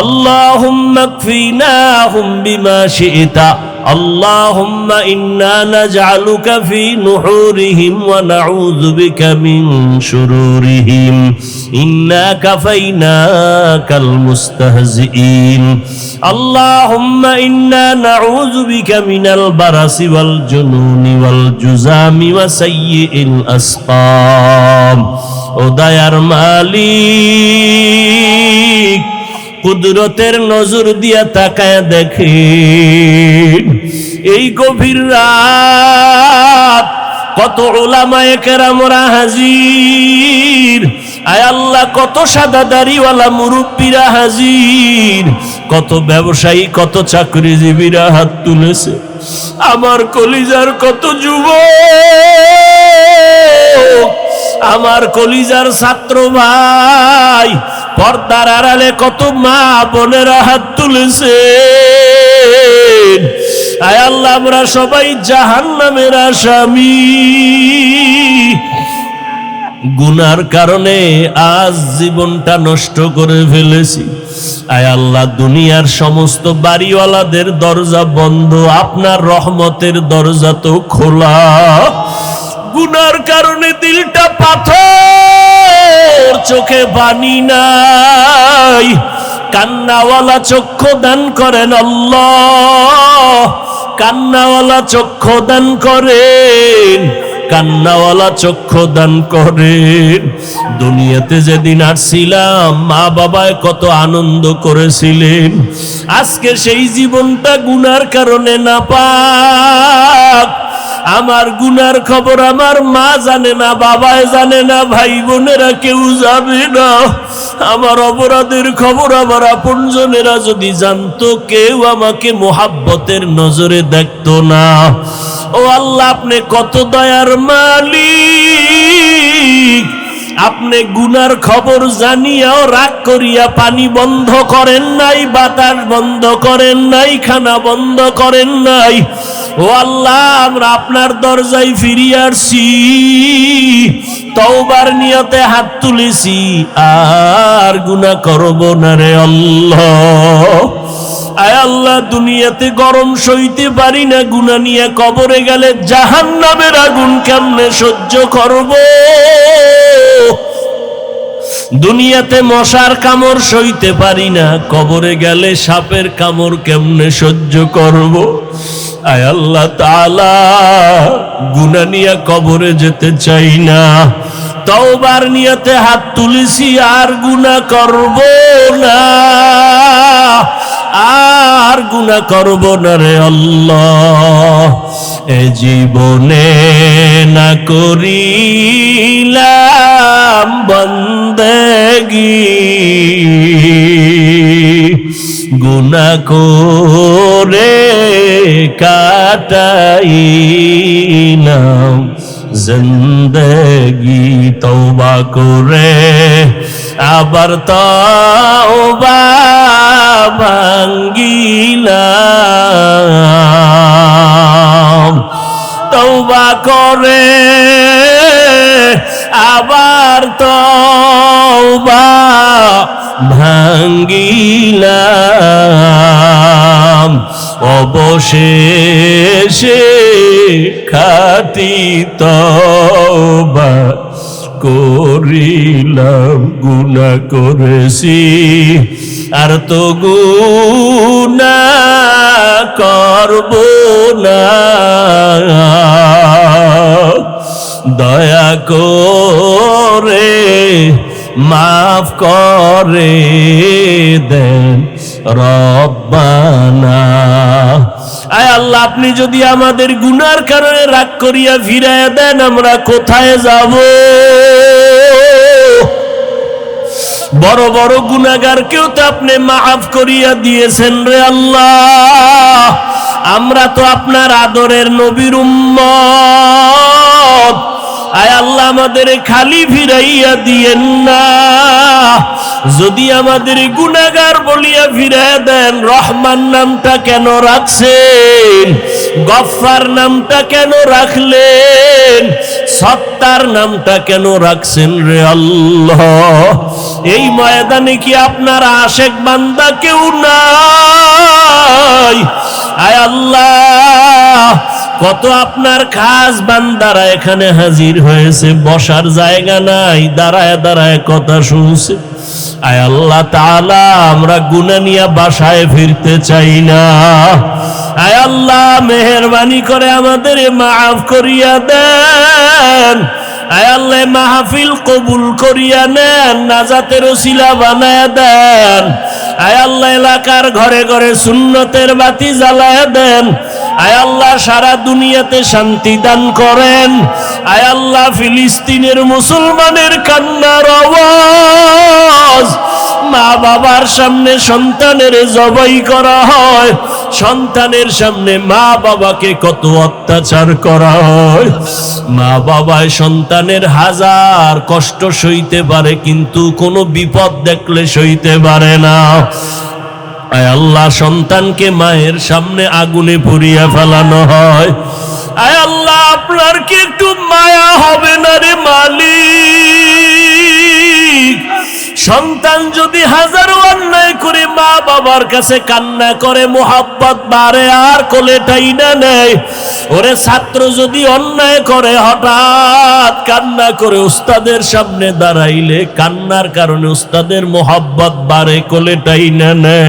আল্লাহুম্মা কফিনাহুম বিমা শি'তা। আল্লাহুম্মা ইন্না নাজআলুকা ফি নুহুরিহিম ওয়া নাউযু বিকা মিন শুরুরিহিম। ইন্না কাফাইনাকাল মুস্তাহজিঈন। আল্লাহুম্মা ইন্না নাউযু বিকা মিনাল বারাসি ওয়াল জুনুনি ওয়াল জুযামি ওয়া সাইয়্যিল আসকাম। ও দয়ার মালিক, কুদরতের নজর দিয়া তাকায় দেখেন, এই গভীর রাত কত উলামায়ে কেরামরা হাজির। আয় আল্লাহ, কত সাদা দাড়িওয়ালা মুরব্বীরা হাজির, কত ব্যবসায়ী, কত চাকরিজীবীরা হাত তুলেছে। আমার কলিজার কত যুবক, আমার কলিজার ছাত্র ভাই, পর্দার আড়ালে কত মা বোনেরা হাত তুলেছে। আয় আল্লাহ, আমরা সবাই জাহান্নামের আসামি। গুনার কারণে আজ জীবনটা নষ্ট করে ফেলেছি। আয় আল্লাহ, দুনিয়ার সমস্ত বাড়িওয়ালাদের দরজা বন্ধ, আপনার রহমতের দরজা তো খোলা। গুনার কারণে দিলটা পাথর, চোখে পানি নাই, কান্নাওয়ালা চক্ষু দান করেন আল্লাহ, কান্নাওয়ালা চক্ষু দান করেন, কান্নাওয়ালা চক্ষু দান করেন। দুনিয়াতে যেদিন আসছিলাম, মা বাবায় কত আনন্দ করেছিলেন, আজকে সেই জীবনটা গুনার কারণে নাপাক। আমার গুনার খবর আমার মা জানে না, বাবায় জানে না, ভাই বোনেরা কেউ জানে না। আমার অপরাধের খবর আমার আপনজনেরা যদি জানতো, কেউ আমাকে মোহাব্বতের নজরে দেখতো না। ও আল্লাহ, আপনি কত দয়ার মালিক, আপনি গুনার খবর জানিয়াও রাগ করিয়া পানি বন্ধ করেন নাই, বাতাস বন্ধ করেন নাই, খানা বন্ধ করেন নাই। ও আল্লাহ, আমরা আপনার দরজায় ফিরিয়ে আসছি, তওবার নিয়তে হাত তুলেছি, আর গুনাহ করব না রে আল্লাহ। আয় আল্লাহ, দুনিয়াতে গরম সইতে পারি না, গুনাহ নিয়ে কবরে গেলে জাহান্নামের আগুন কেমনে সহ্য করব? দুনিয়াতে মশার কামড় সইতে পারি না, কবরে গেলে সাপের কামড় কেমনে সহ্য করব। আয় আল্লাহ তাআলা, গুনাহ নিয়ে কবরে যেতে চাই না, তওবার নিয়তে হাত তুলেছি, আর গুনাহ করব না, আর গুনাহ করব না রে আল্লাহ। এ জীবনে না করিলাম বন্দেগি, গুনাহ করে কাটাইলাম জিন্দেগি। তওবা করে আবার তওবা ভাঙ্গিলাম, তওবা করে আবার তওবা ভাঙ্গিলাম, অবশেষে খাঁটি তওবা করিলাম। গুনাহ করেছি আর তো গুনাহ করব না, দয়া করে মাফ করে দেন রব্বানা। আয় আল্লাহ, আপনি যদি আমাদের গুনার কারণে রাগ করিয়া ফিরাইয়া দেন, আমরা কোথায় যাব? বড় বড় গুনাহগারকেও তো আপনি মাফ করিয়া দিয়েছেন রে আল্লাহ। আমরা তো আপনার আদরের নবীর উম্মত। আয় আল্লাহ, আমাদের খালি ফিরাইয়া দিয়েন না। যদি আমাদের গুনাহগার বলিয়া ফিরাইয়া দেন, রহমান নামটা কেন রাখছেন? গফফার নামটা কেন রাখলেন? সত্তার নামটা কেন রাখছেন রে আল্লাহ? এই ময়দানে কি আপনার আশেক বান্দা কেউ নাই? আয় আল্লাহ, কত আপনার খাস বান্দারা এখানে হাজির হয়েছে, বসার জায়গা নাই, দাঁড়ায় দাঁড়ায় কথা শুনছে। আয় আল্লাহ তাআলা, আমরা গুনাহ নিয়ে বাসায় ফিরতে চাই না। আয় আল্লাহ, মেহেরবানি করে আমাদের মাফ করিয়া দেন। আয় আল্লাহ, মাহফিল কবুল করিয়া নেন, নাজাতের ওসিলা বানায়া দেন। আয় আল্লাহ, এলাকার ঘরে ঘরে সুন্নতের বাতি জ্বালায়া দেন। আয় আল্লাহ, সারা দুনিয়াতে শান্তি দান করেন। আয় আল্লাহ, ফিলিস্তিনের মুসলমানের কান্নার আওয়াজ, মা বাবার সামনে সন্তানের জবাই করা হয়, সন্তানের সামনে মা বাবাকে কত অত্যাচার করা হয়। মা বাবায় সন্তানের হাজার কষ্ট সইতে পারে, কিন্তু কোনো বিপদ দেখলে সইতে পারে না। আয় আল্লাহ, সন্তানকে মায়ের সামনে আগুনে পুড়িয়া ফেলানো হয়। আয় আল্লাহ, আপনার কি একটু মায়া হবে না রে মালিক? সন্তান যদি হাজারো অন্যায় করে মা বাবার কাছে কান্না করে, মোহাব্বত বাড়ে আর কোলে টাইনা নেয়। ওরে ছাত্র যদি অন্যায় করে, হঠাৎ কান্না করে উস্তাদের সামনে দাঁড়াইলে কান্নার কারণে উস্তাদের মোহাব্বত বাড়ে, কোলে টাইনা নেয়।